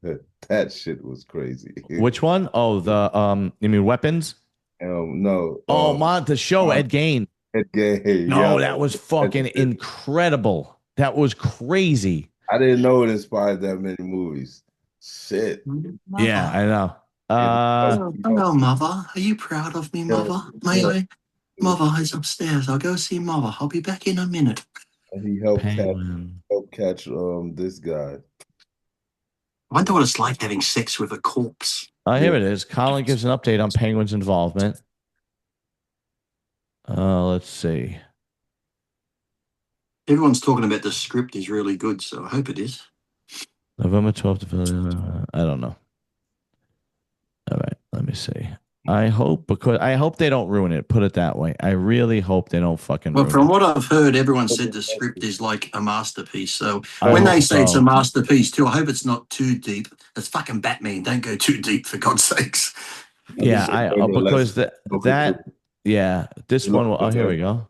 that shit was crazy. Which one? Oh, the you mean Weapons? No. Oh, the show Ed Gein. Ed Gein. No, Yeah. that was fucking incredible. That was crazy. I didn't know it inspired that many movies. Shit. Yeah, I know. Hello, Mother. Are you proud of me, Mother? Mother is upstairs. I'll go see Mother. I'll be back in a minute. And he helped Penguin. catch this guy. I wonder what it's like having sex with a corpse. Here it is. Colin gives an update on Penguin's involvement. Let's see. Everyone's talking about the script is really good, so I hope it is. November 12th. I don't know. All right, let me see. I hope they don't ruin it. Put it that way. I really hope they don't fucking ruin From it. what I've heard, everyone said the script is like a masterpiece. So when they say it's a masterpiece too, I hope it's not too deep. It's fucking Batman. Don't go too deep, for God's sakes. Yeah, because this one. Oh, here we go.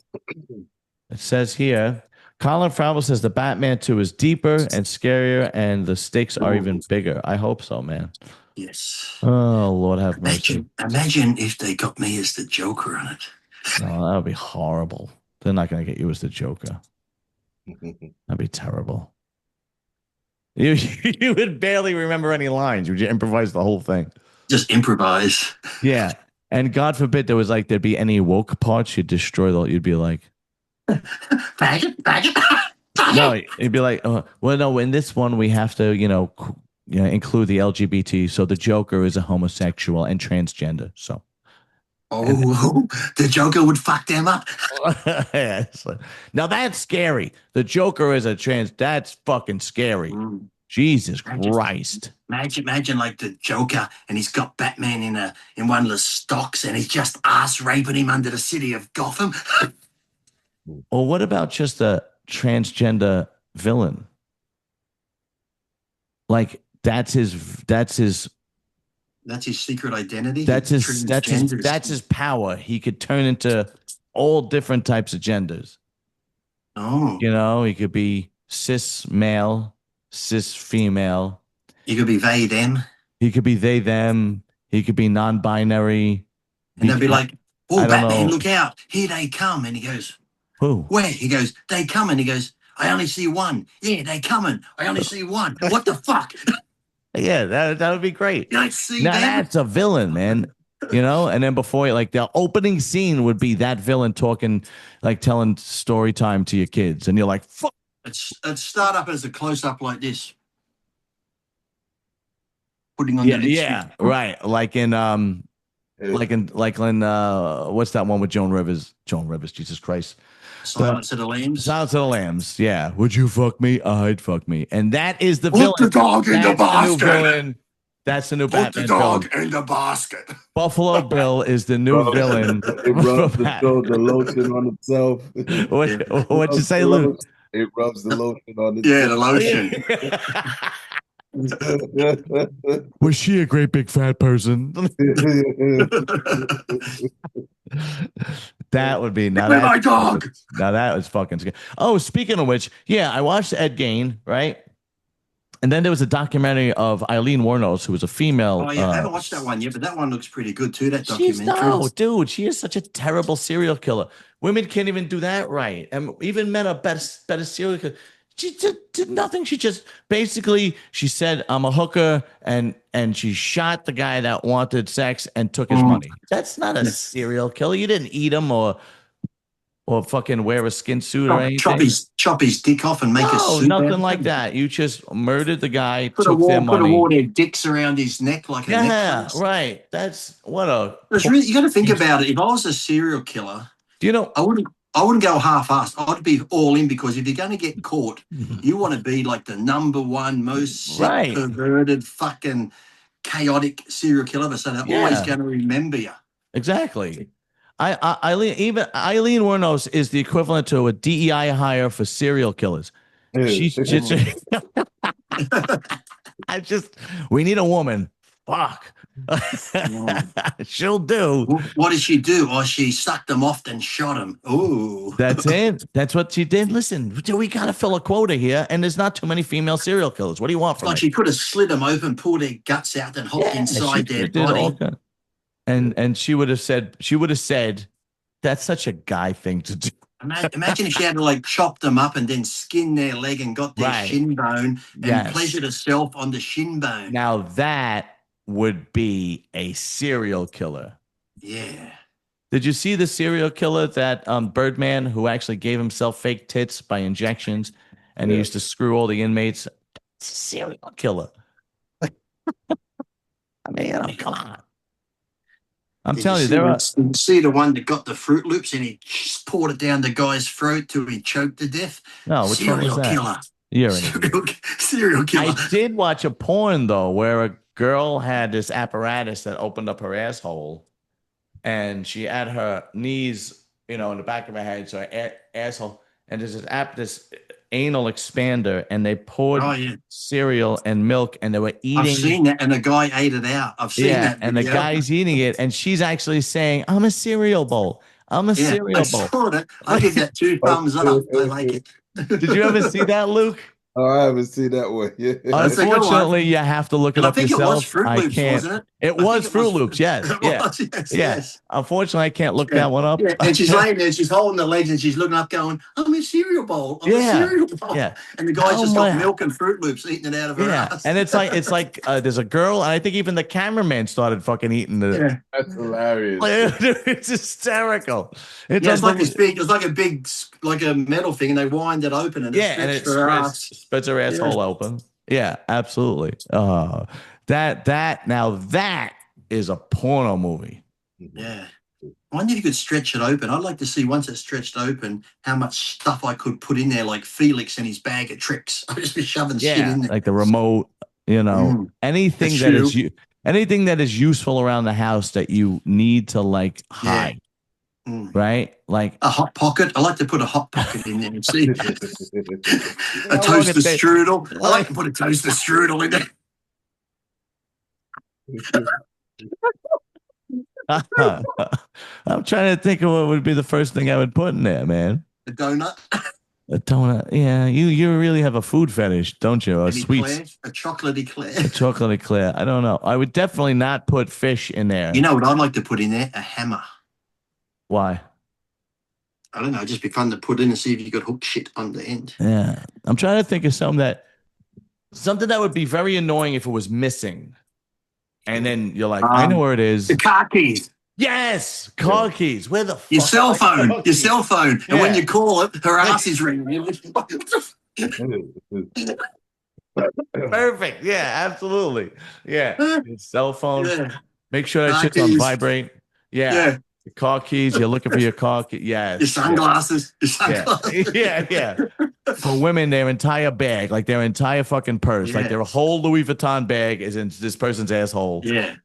It says here, Colin Farrell says the Batman 2 is deeper and scarier, and the stakes are even bigger. I hope so, man. Yes. Oh, Lord have mercy. Imagine if they got me as the Joker on it. Oh, that would be horrible. They're not going to get you as the Joker. That'd be terrible. You would barely remember any lines. Would you improvise the whole thing? Just improvise. Yeah. And God forbid there'd be any woke parts. You'd be like, no, you'd be like, well, no, in this one, we have to, include the LGBT. So the Joker is a homosexual and transgender. So. The Joker would fuck them up. Now that's scary. The Joker is that's fucking scary. Jesus Christ. Imagine like the Joker, and he's got Batman in one of the stocks, and he's just ass raping him under the city of Gotham. Or what about just a transgender villain? Like that's his secret identity. That's his power. He could turn into all different types of genders. Oh. He could be cis male, cis female. He could be they, them. He could be they, them. He could be non-binary. And they'd be like, "Oh, Batman, look out. Here they come." And he goes, "Who? Where?" He goes, "They come." And he goes, "I only see one." "Yeah, they coming. I only see one." "What the fuck?" Yeah, that would be great. You don't see now them? That's a villain, man. And then before, like the opening scene would be that villain talking, like telling story time to your kids, and you're like, "Fuck." Let's start up as a close up like this. Putting on the lipstick. Right. Like in what's that one with Joan Rivers? Jesus Christ. Silence of the Lambs. Silence of the Lambs. Yeah. Would you fuck me? I'd fuck me. And that is the Put villain. the dog in the basket. That's the new Put Batman the dog villain. in the basket. Buffalo Bill is the new villain. It rubs the lotion on itself. What'd you say, Luke? It rubs the lotion on the Yeah, the lotion. Was she a great big fat person? That would be now Give me that my dog. now that was fucking scary. Oh, speaking of which, yeah, I watched Ed Gein, right? And then there was a documentary of Eileen Wuornos, who was a female. Oh yeah, I haven't watched that one yet, but that one looks pretty good too. That She's documentary. no, dude. She is such a terrible serial killer. Women can't even do that right, and even men are better serial killers. She did nothing. She just basically she said, "I'm a hooker," and she shot the guy that wanted sex and took his money. That's not a serial killer. You didn't eat him or fucking wear a skin suit or anything. Chop his dick off and make a No, suit. nothing like that. You just murdered the guy, Put took their money. wore their dicks around his neck like a necklace. Right. That's what a. It's really, you got to think about it. If I was a serial killer, Do you know? I wouldn't go half-assed. I'd be all in because if you're going to get caught, you want to be like the number one most sick, perverted, fucking chaotic serial killer, so they're always going to remember you. Exactly. Eileen Wuornos is the equivalent to a DEI hire for serial killers. She's just. We need a woman. Fuck. She'll do. What did she do? Oh, she sucked them off and shot him. Ooh. That's it. That's what she did. Listen, we got to fill a quota here, and there's not too many female serial killers. What do you want from me? She could have slit them open, pulled their guts out, and hopped inside their body. And she would have said, that's such a guy thing to do. Imagine if she had to like chop them up and then skin their leg and got their shin bone and pleasured herself on the shin bone. Now that would be a serial killer. Yeah. Did you see the serial killer that Birdman who actually gave himself fake tits by injections and he used to screw all the inmates? Serial killer. I mean, come on. I'm telling you, there are. You see the one that got the Fruit Loops and he just poured it down the guy's throat till he choked to death? No, which one was that? Killer. You're Serial killer. I did watch a porn though where a girl had this apparatus that opened up her asshole, and she had her knees, in the back of her head, so her asshole, and there's this anal expander, and they poured cereal and milk, and they were eating. I've seen that, and the guy ate it out. I've seen that. And the guy's eating it, and she's actually saying, "I'm a cereal bowl. I'm a cereal bowl." I give that 2 thumbs up. I like it. Did you ever see that, Luke? Oh, I haven't seen that one. Yeah. Unfortunately, you have to look it up yourself. It was Fruit Loops, wasn't it? It was Fruit Loops, yes. Yes. Unfortunately, I can't look that one up. Yeah. And she's laying there, she's holding the legs, and she's looking up going, I'm a cereal bowl. I'm a cereal bowl. Yeah. And the guy's just got milk and Fruit Loops eating it out of her ass. And it's like there's a girl, and I think even the cameraman started fucking eating it. Yeah. That's hilarious. It's hysterical. It's like a big metal thing, and they wind it open, and it spreads her asshole open. Yeah, absolutely. That is a porno movie. Yeah. I wonder if you could stretch it open. I'd like to see, once it's stretched open, how much stuff I could put in there, like Felix and his bag of tricks. I'd just be shoving shit in there. Like the remote, anything that is useful around the house that you need to like hide. Right? Like a hot pocket. I like to put a hot pocket in there. See? A toaster strudel. I like to put a toaster strudel in there. I'm trying to think of what would be the first thing I would put in there, man. A donut. A donut. Yeah, you really have a food fetish, don't you? A sweet. A chocolate eclair. A chocolate eclair. I don't know. I would definitely not put fish in there. You know what I'd like to put in there? A hammer. Why? I don't know. It'd just be fun to put in and see if you could hook shit on the end. Yeah. I'm trying to think of something that would be very annoying if it was missing. And then you're like, I know where it is. The car keys. Yes. Car keys. Where the fuck? Your cell phone. Your cell phone. Yeah. And when you call it, her ass is ringing. Perfect. Yeah, absolutely. Yeah. Your cell phone. Yeah. Make sure that shit's on vibrate. Yeah. Your car keys. You're looking for your car keys. Yes. Your sunglasses. Yeah. For women, their entire bag, like their entire fucking purse, like their whole Louis Vuitton bag is in this person's asshole. Yeah.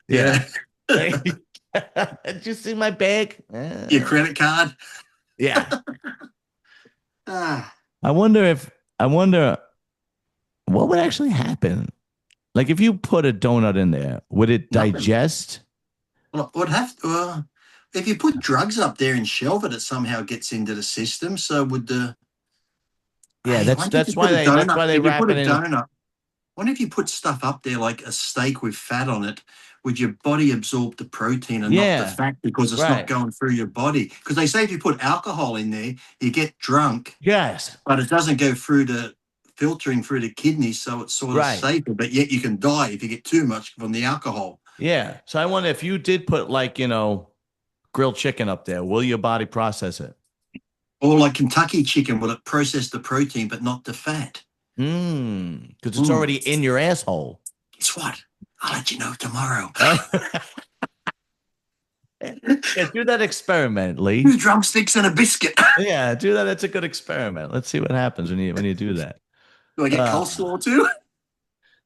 Did you see my bag? Your credit card. Yeah. I wonder what would actually happen. Like if you put a donut in there, would it Nothing. digest? Well, it would have to. If you put drugs up there and shelve it, it somehow gets into the system. So would the Yeah, hey, I wonder if you put a that's donut. why they If you wrap put a it in. donut, I wonder if you put stuff up there like a steak with fat on it, would your body absorb the protein and not the Yeah, fat because it's not right. going through your body? Because they say if you put alcohol in there, you get drunk, Yes, but it doesn't go through the filtering through the kidneys, so it's sort of right. safer. But yet you can die if you get too much from the alcohol. Yeah. So I wonder if you did put like, grilled chicken up there, will your body process it? Or like Kentucky chicken, will it process the protein but not the fat? Because it's Mm. already in your asshole. Guess what? I'll let you know tomorrow. Yeah, do that experiment, Lee. 2 drumsticks and a biscuit. Yeah, do that. It's a good experiment. Let's see what happens when you do that. Do I get coleslaw too?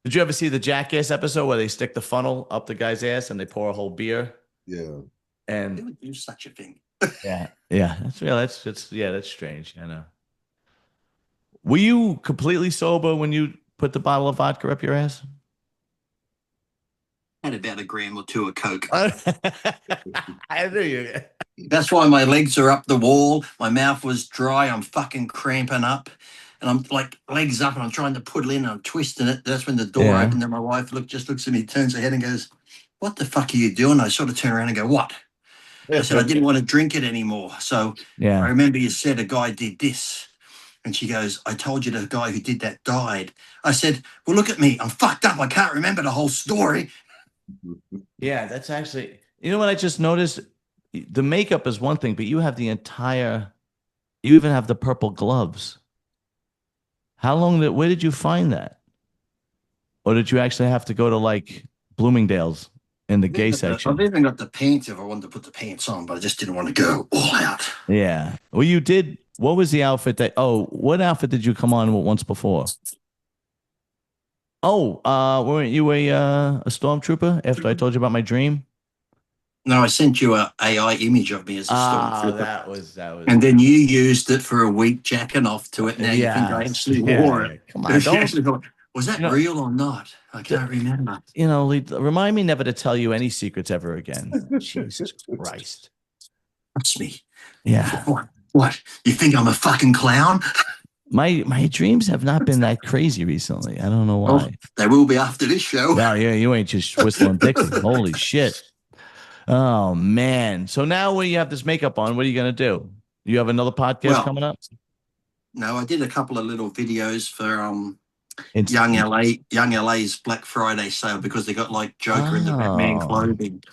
Did you ever see the Jackass episode where they stick the funnel up the guy's ass and they pour a whole beer? Yeah. And Who would do such a thing? yeah, that's real. That's strange. I know. Were you completely sober when you put the bottle of vodka up your ass? Had about a gram or two of Coke. I knew you. That's why my legs are up the wall. My mouth was dry. I'm fucking cramping up. And I'm like legs up and I'm trying to put it in and I'm twisting it. That's when the door Yeah. opened and my wife just looks at me, turns her head and goes, "What the fuck are you doing?" I sort of turn around and go, "What?" I said, "I didn't want to drink it anymore. So I Yeah. remember you said a guy did this." And she goes, "I told you the guy who did that died." I said, "Well, look at me. I'm fucked up. I can't remember the whole story." Yeah, that's actually, you know what I just noticed? The makeup is one thing, but you even have the purple gloves. Where did you find that? Or did you actually have to go to like Bloomingdale's in the gay I've section? even got the pants if I wanted to put the pants on, but I just didn't want to go all out. Yeah. Well, you did. What was the outfit what outfit did you come on with once before? Oh, weren't you a stormtrooper after I told you about my dream? No, I sent you a AI image of me as a Ah, stormtrooper. that was And then you used it for a week, jacking off to it. Now you think I yeah. actually wore Yeah. it. Come But on, if you don't actually thought, was that you know real or not? I can't remember. Lee, remind me never to tell you any secrets ever again. Jesus Christ. Trust me. Yeah. What? You think I'm a fucking clown? My dreams have not been that crazy recently. I don't know Oh, why. they will be after this show. Wow, yeah, you ain't just whistling Dixie. Holy shit. Oh man. So now when you have this makeup on, what are you gonna do? You have another podcast Well, coming up? no, I did a couple of little videos for Inst- Young LA's Black Friday sale because they got like Joker and the Batman oh. clothing.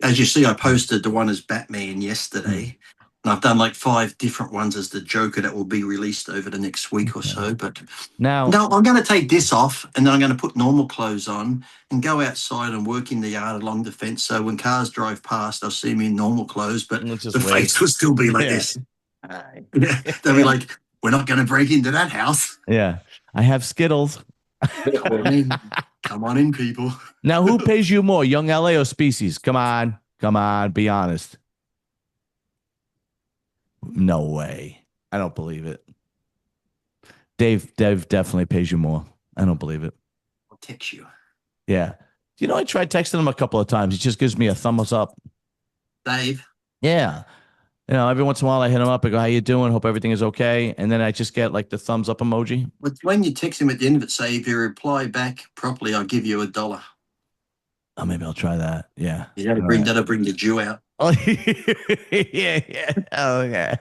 As you see, I posted the one as Batman yesterday. And I've done like 5 different ones as the Joker that will be released over the next week or so. But Now, no, I'm going to take this off and then I'm going to put normal clothes on and go outside and work in the yard along the fence. So when cars drive past, they'll see me in normal clothes, but let's the just wait. face will still be like Yeah. this. They'll be like, "We're not going to break into that house." Yeah. I have Skittles. Come on in. Come on in, people. Now, who pays you more, Young LA or Species? Come on. Come on. Be honest. No way. I don't believe it. Dave definitely pays you more. I don't believe it. I'll text you. Yeah. I tried texting him a couple of times. He just gives me a thumbs up. Dave. Yeah. Every once in a while I hit him up. I go, "How you doing? Hope everything is okay." And then I just get like the thumbs up emoji. But when you text him at the end of it, say, "If you reply back properly, I'll give you $1." Oh, maybe I'll try that. Yeah. That'll bring the Jew out. Oh, yeah. Oh, yeah.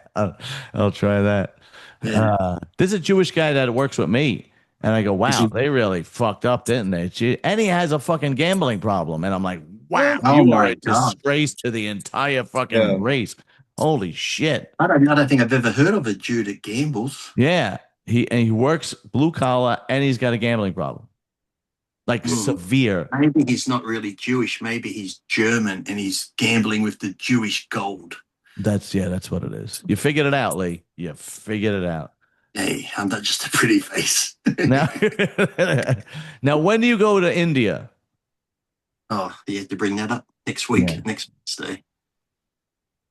I'll try that. Yeah. There's a Jewish guy that works with me. And I go, Is "Wow, he- they really fucked up, didn't they?" And he has a fucking gambling problem. And I'm like, "Wow, Oh you are my a God. disgrace to the entire fucking Yeah. race." Holy shit. I don't think I've ever heard of a Jew that gambles. Yeah. He works blue collar and he's got a gambling problem. Like severe. Maybe he's not really Jewish. Maybe he's German and he's gambling with the Jewish gold. That's what it is. You figured it out, Lee. You figured it out. Hey, I'm not just a pretty face. Now, now when do you go to India? Oh, you have to bring that up next week, Yeah. next Wednesday.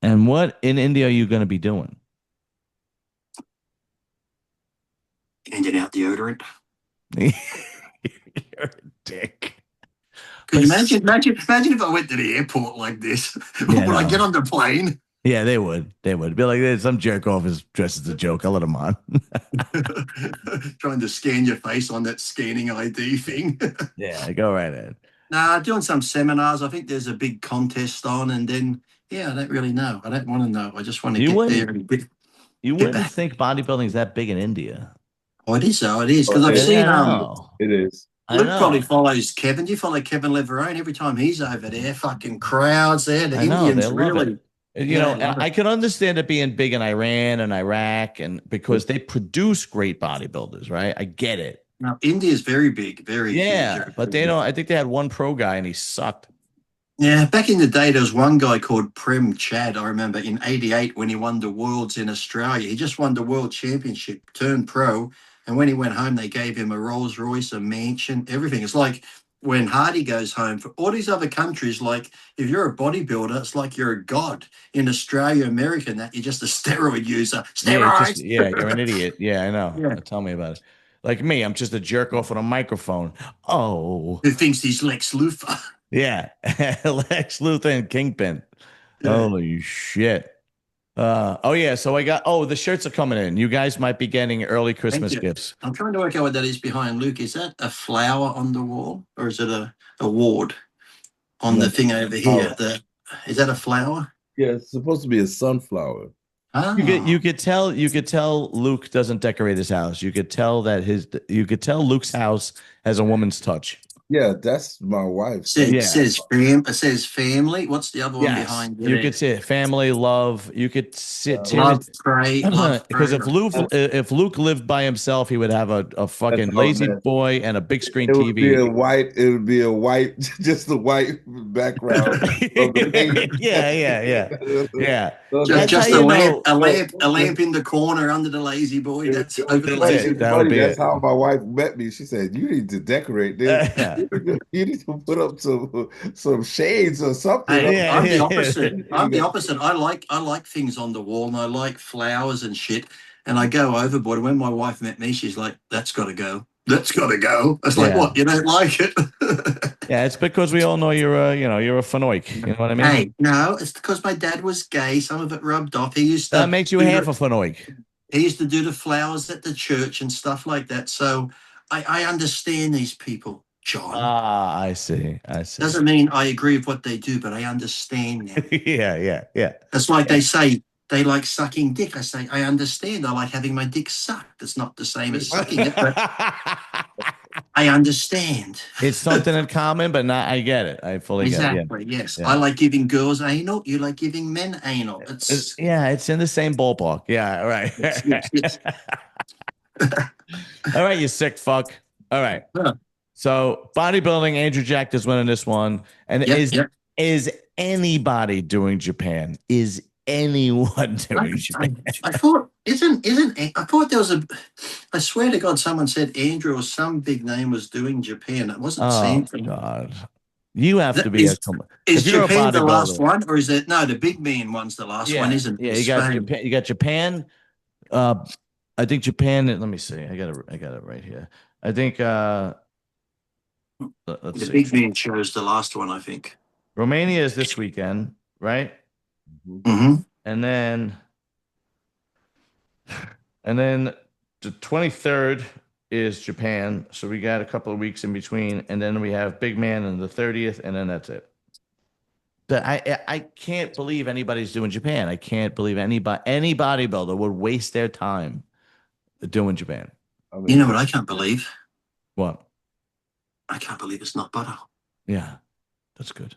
And what in India are you going to be doing? handing out deodorant. You're a dick. Could you But imagine if I went to the airport like this? Yeah, Would I no. get on the plane? Yeah, they would. They would be like, "There's some jerk off is dressed as a joke. I'll let him on." Trying to scan your face on that scanning ID thing. Yeah, go right ahead. Nah, doing some seminars. I think there's a big contest on, and then yeah, I don't really know. I don't want to know. I just want to You get there wouldn't and you get wouldn't back. think bodybuilding is that big in India. Oh, it is though. It is Oh, because I've it, seen Yeah, I know. it is. I Luke probably know. follows Kevin. Do you follow Kevin Leverone? Every time he's over there, fucking crowds there. The I know. They Indians love it. really, You yeah, know, they and love it. I can understand it being big in Iran and Iraq, and because they produce great bodybuilders, right? I get it. Now, India is very big, very huge. Yeah, but they don't. I think they had one pro guy and he sucked. Yeah, back in the day, there was one guy called Prem Chad. I remember in '88 when he won the Worlds in Australia. He just won the World Championship, turned pro. And when he went home, they gave him a Rolls Royce, a mansion, everything. It's like when Hardy goes home for all these other countries, like if you're a bodybuilder, it's like you're a god. In Australia, America, and that you're just a steroid user. Yeah, Steroids. you're an idiot. Yeah, I know. Yeah. Tell me about it. Like me, I'm just a jerk off on a microphone. Oh, Who thinks he's Lex Luthor? yeah. Lex Luthor and Kingpin. Yeah. Holy shit. Oh yeah, so the shirts are coming in. You guys might be getting early Thank Christmas you. gifts. I'm trying to work out what that is behind Luke. Is that a flower on the wall or is it a award on the thing over here? Is that a flower? Yeah, it's supposed to be a sunflower. You could tell Luke doesn't decorate his house. You could tell Luke's house has a woman's touch. Yeah, that's my wife. It says family. What's the other one Yes, behind you it? could see it. Family, love. You could sit Love, pray, love, because pray. if Luke lived by himself, he would have a fucking all lazy that. boy and a big screen It would be TV. a white. It would be a white, just a white background of the paint. Yeah. So Just, that's just how a you lamp, know. a lamp in the corner under the lazy boy. That's over the That's lazy. it. It's That would funny. be That's it. how my wife met me. She said, "You need to decorate this. Yeah. You need to put up some shades or something." Hey, Yeah, I'm the yeah. opposite. I'm the opposite. I like things on the wall and I like flowers and shit. And I go overboard. And when my wife met me, she's like, "That's got to go. That's got to go." It's like, Yeah. what? You don't like it? Yeah, it's because we all know you're a fanoik. You know what I mean? Hey, no, it's because my dad was gay. Some of it rubbed off. That makes you half a fanoik. He used to do the flowers at the church and stuff like that. So I understand these people, John. Ah, I see. Doesn't mean I agree with what they do, but I understand them. Yeah. It's like they say they like sucking dick. I say, I understand. I like having my dick sucked. It's not the same as sucking it, but I understand. It's something in common, but not. I get it. I fully get it. Exactly. Yes. Yeah. I like giving girls anal. You like giving men anal. It's It's in the same ballpark. Yeah, right. yes. All right, you sick fuck. All right. Huh. So bodybuilding, Andrew Jack is winning this one. And Yep. is anybody doing Japan? Is anyone doing Japan? I thought I thought there was I swear to God someone said Andrew or some big name was doing Japan. It wasn't Oh Sanford. God. You have to That be is if you're a Japan the last bodybuilder. one, or is it no? The big man one's the last one, isn't it? Yeah, Spain. You got Japan. I think Japan. Let me see. I got it right here. I think. Let's The see. big man chose the last one, I think. Romania is this weekend, right? Mm-hmm. And then the 23rd is Japan. So we got a couple of weeks in between, and then we have Big Man on the 30th, and then that's it. But I can't believe anybody's doing Japan. I can't believe any bodybuilder would waste their time doing Japan. I mean, You know what I can't believe? What? I can't believe it's not butter. Yeah, that's good.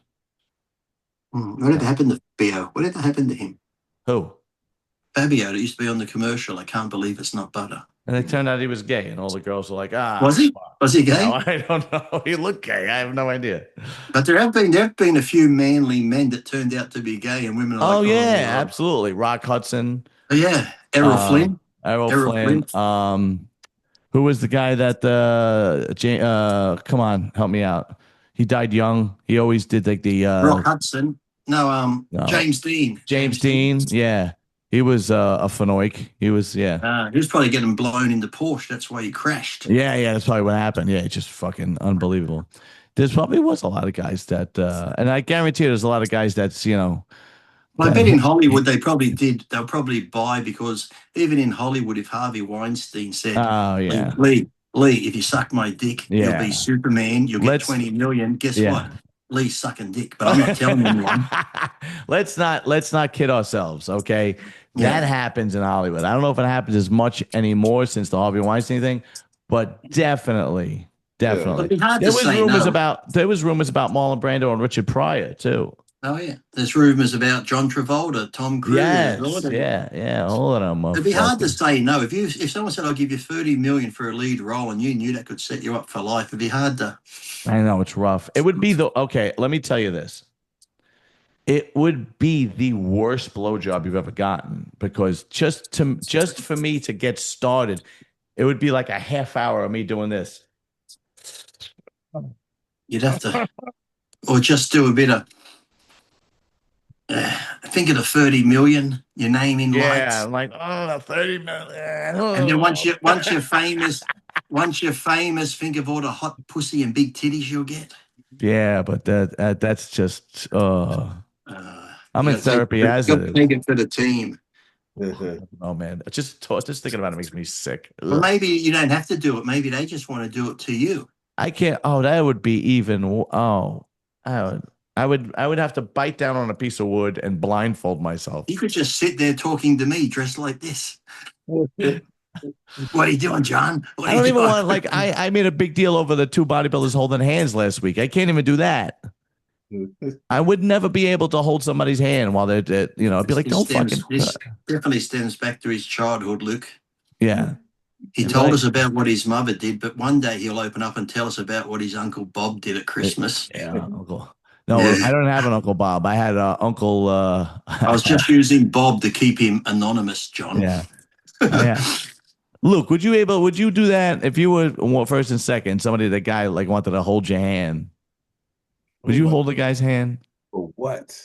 Whatever happened to Fabio? Whatever happened to him? Who? Fabio that used to be on the commercial. I can't believe it's not butter. And it turned out he was gay, and all the girls were like, "Ah, Was he? Was he gay? No, I don't know. He looked gay. I have no idea." But there have been a few manly men that turned out to be gay, and women are Oh like, yeah, absolutely. Rock Hudson. Oh, yeah, Errol Flynn. Errol Flynn. Who was the guy that come on, help me out. He died young. He always did like the Rock Hudson. No, no. James Dean. James Dean. Yeah. He was a Fenoik. He was, yeah. He was probably getting blown in the Porsche. That's why he crashed. Yeah, yeah, that's probably what happened. Yeah, just fucking unbelievable. There's probably was a lot of guys that, and I guarantee there's a lot of guys that's, Well, I bet in Hollywood they probably did. They'll probably buy because even in Hollywood, if Harvey Weinstein said, oh Lee, yeah, Lee, Lee, if you suck my dick, you'll be yeah. Superman. You'll get Let's, 20 million. Guess what? yeah. Lee's sucking dick, but I'm not telling anyone. Let's not kid ourselves, okay? That Yeah. happens in Hollywood. I don't know if it happens as much anymore since the Harvey Weinstein thing, but definitely, Yeah. It'd definitely. be hard to say no. There was rumors about Marlon Brando and Richard Pryor too. Oh, yeah. There's rumors about John Travolta, Tom Cruise. all Yes, of them. yeah, all of them. It'd be hard to say no. If someone said, I'll give you 30 million for a lead role and you knew that could set you up for life, it'd be hard to. I know it's rough. It would be okay. Let me tell you this. It would be the worst blowjob you've ever gotten because just for me to get started, it would be like a half hour of me doing this. You'd have to, or just do a bit of, think of the 30 million, your name in Yeah, lights. I'm like, oh, 30 million. Oh. And then once you're famous, think of all the hot pussy and big titties you'll get. Yeah, but that's just I'm You in gotta therapy take, as you it gotta is. take it for the team. Oh man, just thinking about it makes me sick. Well, Ugh. maybe you don't have to do it. Maybe they just want to do it to you. I can't. Oh, that would be even. Oh, I would have to bite down on a piece of wood and blindfold myself. You could just sit there talking to me dressed like this. What are you doing, John? I don't even want like I made a big deal over the two bodybuilders holding hands last week. I can't even do that. I would never be able to hold somebody's hand while they're I'd be like, don't fucking. This definitely stems back to his childhood, Luke. Yeah. He told us about what his mother did, but one day he'll open up and tell us about what his Uncle Bob did at Christmas. Yeah, Uncle. No, I don't have an Uncle Bob. I had Uncle. I was just using Bob to keep him anonymous, John. Yeah. Yeah. Luke, would you do that if you were first and second? The guy like wanted to hold your hand. Would you hold the guy's hand? For what?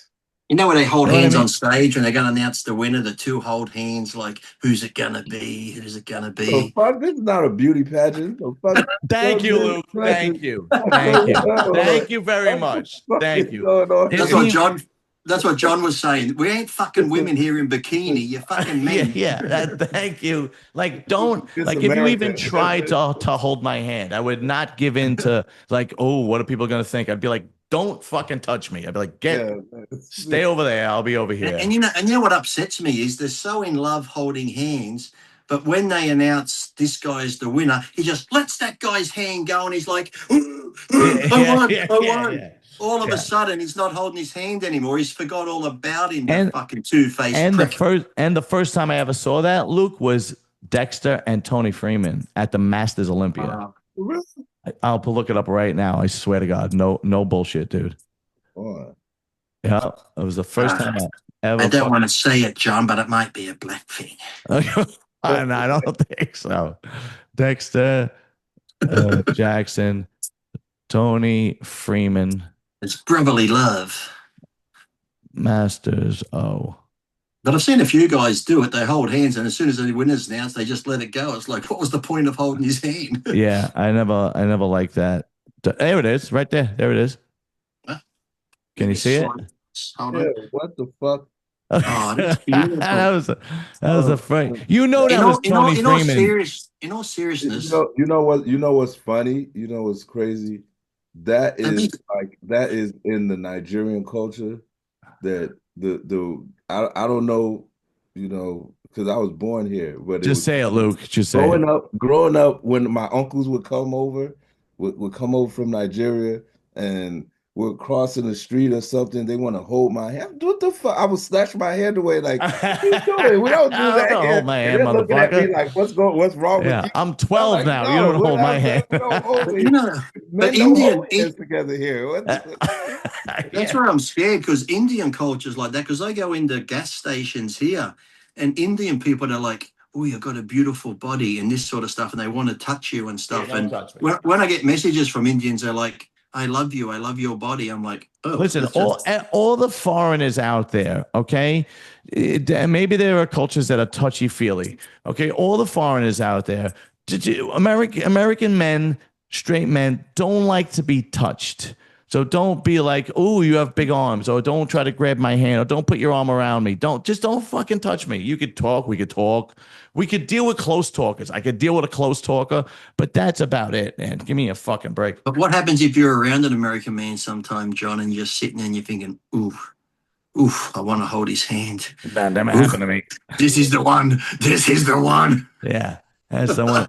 You know when they hold You know what I hands mean? on stage when they're going to announce the winner, the two hold hands, like, who's it going to be? Who's it going to The be? fuck? This is not a beauty pageant. The fuck? Thank you, Luke. Thank you. Thank you. Thank you very much. Thank you. That's what John was saying. We ain't fucking women here in bikini. You're fucking men. Yeah. Thank you. Like, don't It's like if you even America. try to hold my hand, I would not give in to like, oh, what are people gonna think? I'd be like, don't fucking touch me. I'd be like, stay over there. I'll be over here. And you know what upsets me is they're so in love holding hands, but when they announce this guy's the winner, he just lets that guy's hand go, and he's like, I won. All of a sudden, he's not holding his hand anymore. He's forgot all about him. That fucking two-faced prick. The first time I ever saw that, Luke, was Dexter and Tony Freeman at the Masters Olympia. I'll look it up right now. I swear to God, no bullshit, dude. Yeah, it was the first time I ever. I don't want to say it, John, but it might be a black thing. I don't think so. Dexter, Jackson, Tony Freeman. It's brotherly love. Masters. Oh. But I've seen a few guys do it. They hold hands, and as soon as the winner's announced, they just let it go. It's like, what was the point of holding his hand? Yeah, I never liked that. There it is, right there. There it is. Huh? Can you see it? Hold on. What the fuck? Oh, that's beautiful. that was a friend. You know that was Tony Freeman. In all seriousness, you know what's funny? You know what's crazy? That is in the Nigerian culture. That I don't know, because I was born here. But just say it, Luke. Just say it. Growing up, when my uncles would come over, from Nigeria, and we're crossing the street or something, they want to hold my hand. What the fuck? I would snatch my hand away. Like, what are you doing? We don't do that. Hold my hand, motherfucker. Looking at me like, what's wrong with you? I'm 12 like, now. No, you don't hold my hand. But Indian together here. That's where I'm scared, because Indian culture's like that. Because I go into gas stations here, and Indian people are like, oh, you've got a beautiful body and this sort of stuff, and they want to touch you and stuff. And when I get messages from Indians, they're like, I love you. I love your body. I'm like, oh, Listen, that's just all the foreigners out there, okay? Maybe there are cultures that are touchy feely, okay? All the foreigners out there, American men, straight men, don't like to be touched. So don't be like, oh, you have big arms, or don't try to grab my hand, or don't put your arm around me. Don't fucking touch me. You could talk, we could talk. We could deal with close talkers. I could deal with a close talker, but that's about it, man. Give me a fucking break. But what happens if you're around an American man sometime, John, and you're sitting there and you're thinking, oof, I want to hold his hand. That never Oof, happened to me. this is the one. This is the one. Yeah. That's the one.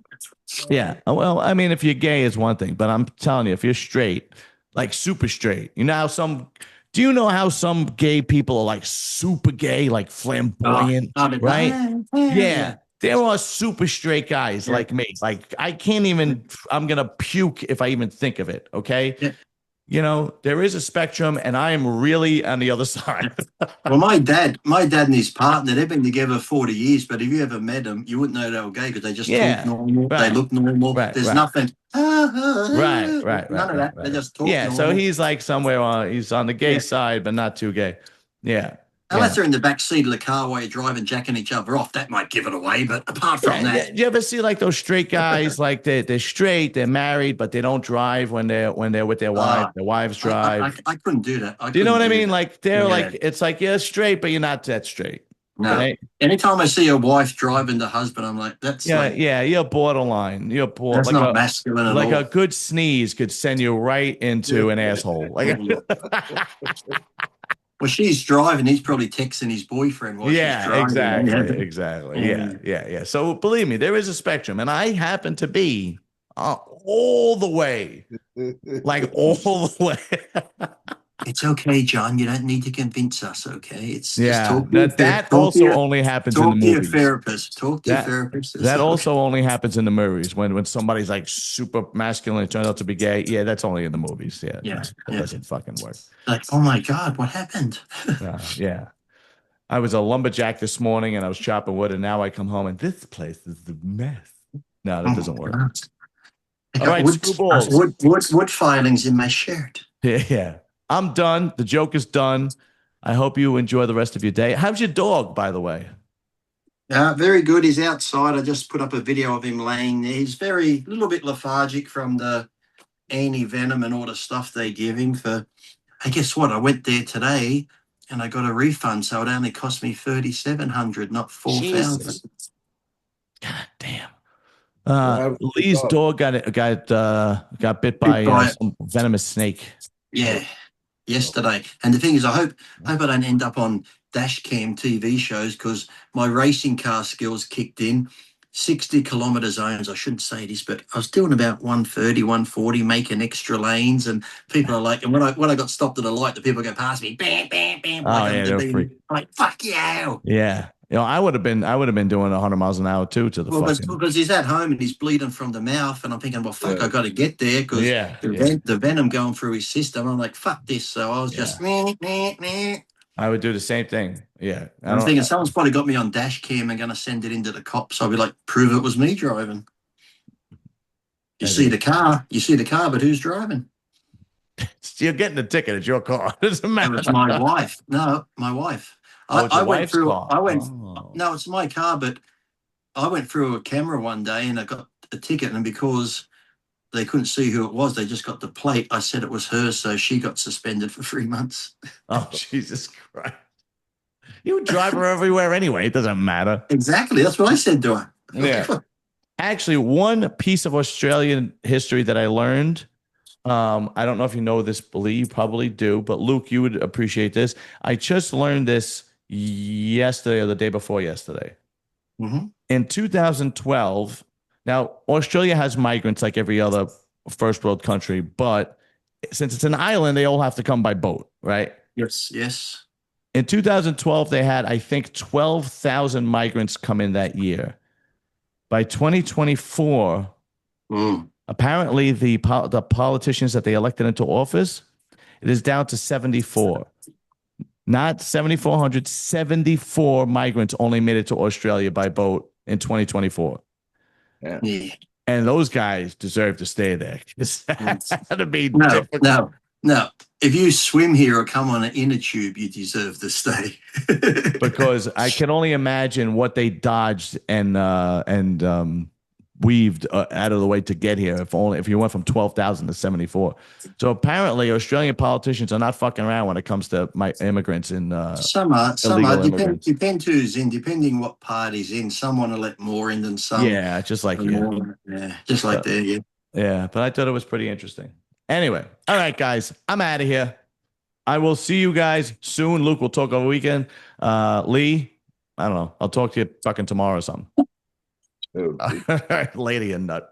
Yeah. Well, I mean, if you're gay, it's one thing, but I'm telling you, if you're straight, like super straight, do you know how some gay people are like super gay, like flamboyant, right? Yeah. There are super straight guys like me. Like, I can't even, I'm going to puke if I even think of it. Okay. Yeah. There is a spectrum, and I am really on the other side. Well, my dad and his partner, they've been together 40 years, but if you ever met them, you wouldn't know they were gay because they just talk normal. Right. They look normal. Right, There's right. nothing. Right. None of that. They just talk Yeah, normal. so he's like he's on the gay side, but not too gay. Yeah. Unless they're in the back seat of the car while you're driving, jacking each other off, that might give it away. But apart from that, you ever see like those straight guys, like they're straight, they're married, but they don't drive when they're with their wives. Their wives drive. I couldn't do that. Do you know what I mean? Like they're like, it's like, you're straight, but you're not that straight. No. Right? Anytime I see a wife driving the husband, I'm like, that's you're borderline. You're that's like not masculine at all. Like a good sneeze could send you right into an asshole. Like well, she's driving. He's probably texting his boyfriend while she's driving. Exactly. Yeah. So believe me, there is a spectrum, and I happen to be all the way, like all the way. It's okay, John. You don't need to convince us. Okay, it's that also only happens in the movies. Talk to your therapist. Talk to your therapist. That also only happens in the movies when somebody's like super masculine and turns out to be gay. Yeah, that's only in the movies. Yeah. That doesn't fucking work. Like, oh my God, what happened? Yeah. I was a lumberjack this morning and I was chopping wood, and now I come home and this place is a mess. No, that doesn't work. All right, wood filings in my shirt. Yeah. I'm done. The joke is done. I hope you enjoy the rest of your day. How's your dog, by the way? Very good. He's outside. I just put up a video of him laying there. He's a little bit lethargic from the anti-venom and all the stuff they give him for. Hey, guess what? I went there today and I got a refund, so it only cost me $3,700, not $4,000. God damn. Lee's dog got bit by some venomous snake. Yeah, yesterday. And the thing is, I hope I don't end up on dash cam TV shows because my racing car skills kicked in. 60-kilometer zones. I shouldn't say this, but I was doing about 130, 140, making extra lanes, and people are like, and when I got stopped at a light, the people go past me, bam, bam, bam. I'm like, fuck you. Yeah. I would have been doing 100 miles an hour too to the because he's at home and he's bleeding from the mouth, and I'm thinking, well, fuck, I got to get there because the venom going through his system. I'm like, fuck this. So I was just I would do the same thing. Yeah. I'm thinking someone's probably got me on dash cam and going to send it into the cops. I'll be like, prove it was me driving. You see the car, but who's driving? You're getting the ticket. It's your car. It doesn't matter. It's my wife. No, my wife. I went through. No, it's my car, but I went through a camera one day and I got a ticket, and because they couldn't see who it was, they just got the plate. I said it was her, so she got suspended for 3 months. Oh, Jesus Christ. You would drive her everywhere anyway. It doesn't matter. Exactly. That's what I said to her. Yeah. Actually, one piece of Australian history that I learned, I don't know if you know this, Lee, you probably do, but Luke, you would appreciate this. I just learned this yesterday or the day before yesterday. Mm-hmm. In 2012, now Australia has migrants like every other first world country, but since it's an island, they all have to come by boat, right? Yes. In 2012, they had, I think, 12,000 migrants come in that year. By 2024, apparently the politicians that they elected into office, it is down to 74. Not 7,400, 74 migrants only made it to Australia by boat in 2024. Yeah. And those guys deserve to stay there. It's to be No, difficult. no. If you swim here or come on an inner tube, you deserve to stay. Because I can only imagine what they dodged and weaved out of the way to get here. If you went from 12,000 to 74. So apparently, Australian politicians are not fucking around when it comes to my immigrants and Some are. illegal immigrants. Depend who's in. Depending what party's in, some want to let more in than some. Yeah, just like you. Yeah, just like there. Yeah. Yeah, but I thought it was pretty interesting. Anyway, all right, guys, I'm out of here. I will see you guys soon. Luke, we'll talk over the weekend. Lee, I don't know. I'll talk to you fucking tomorrow or something. Oh, All right, lady and nut.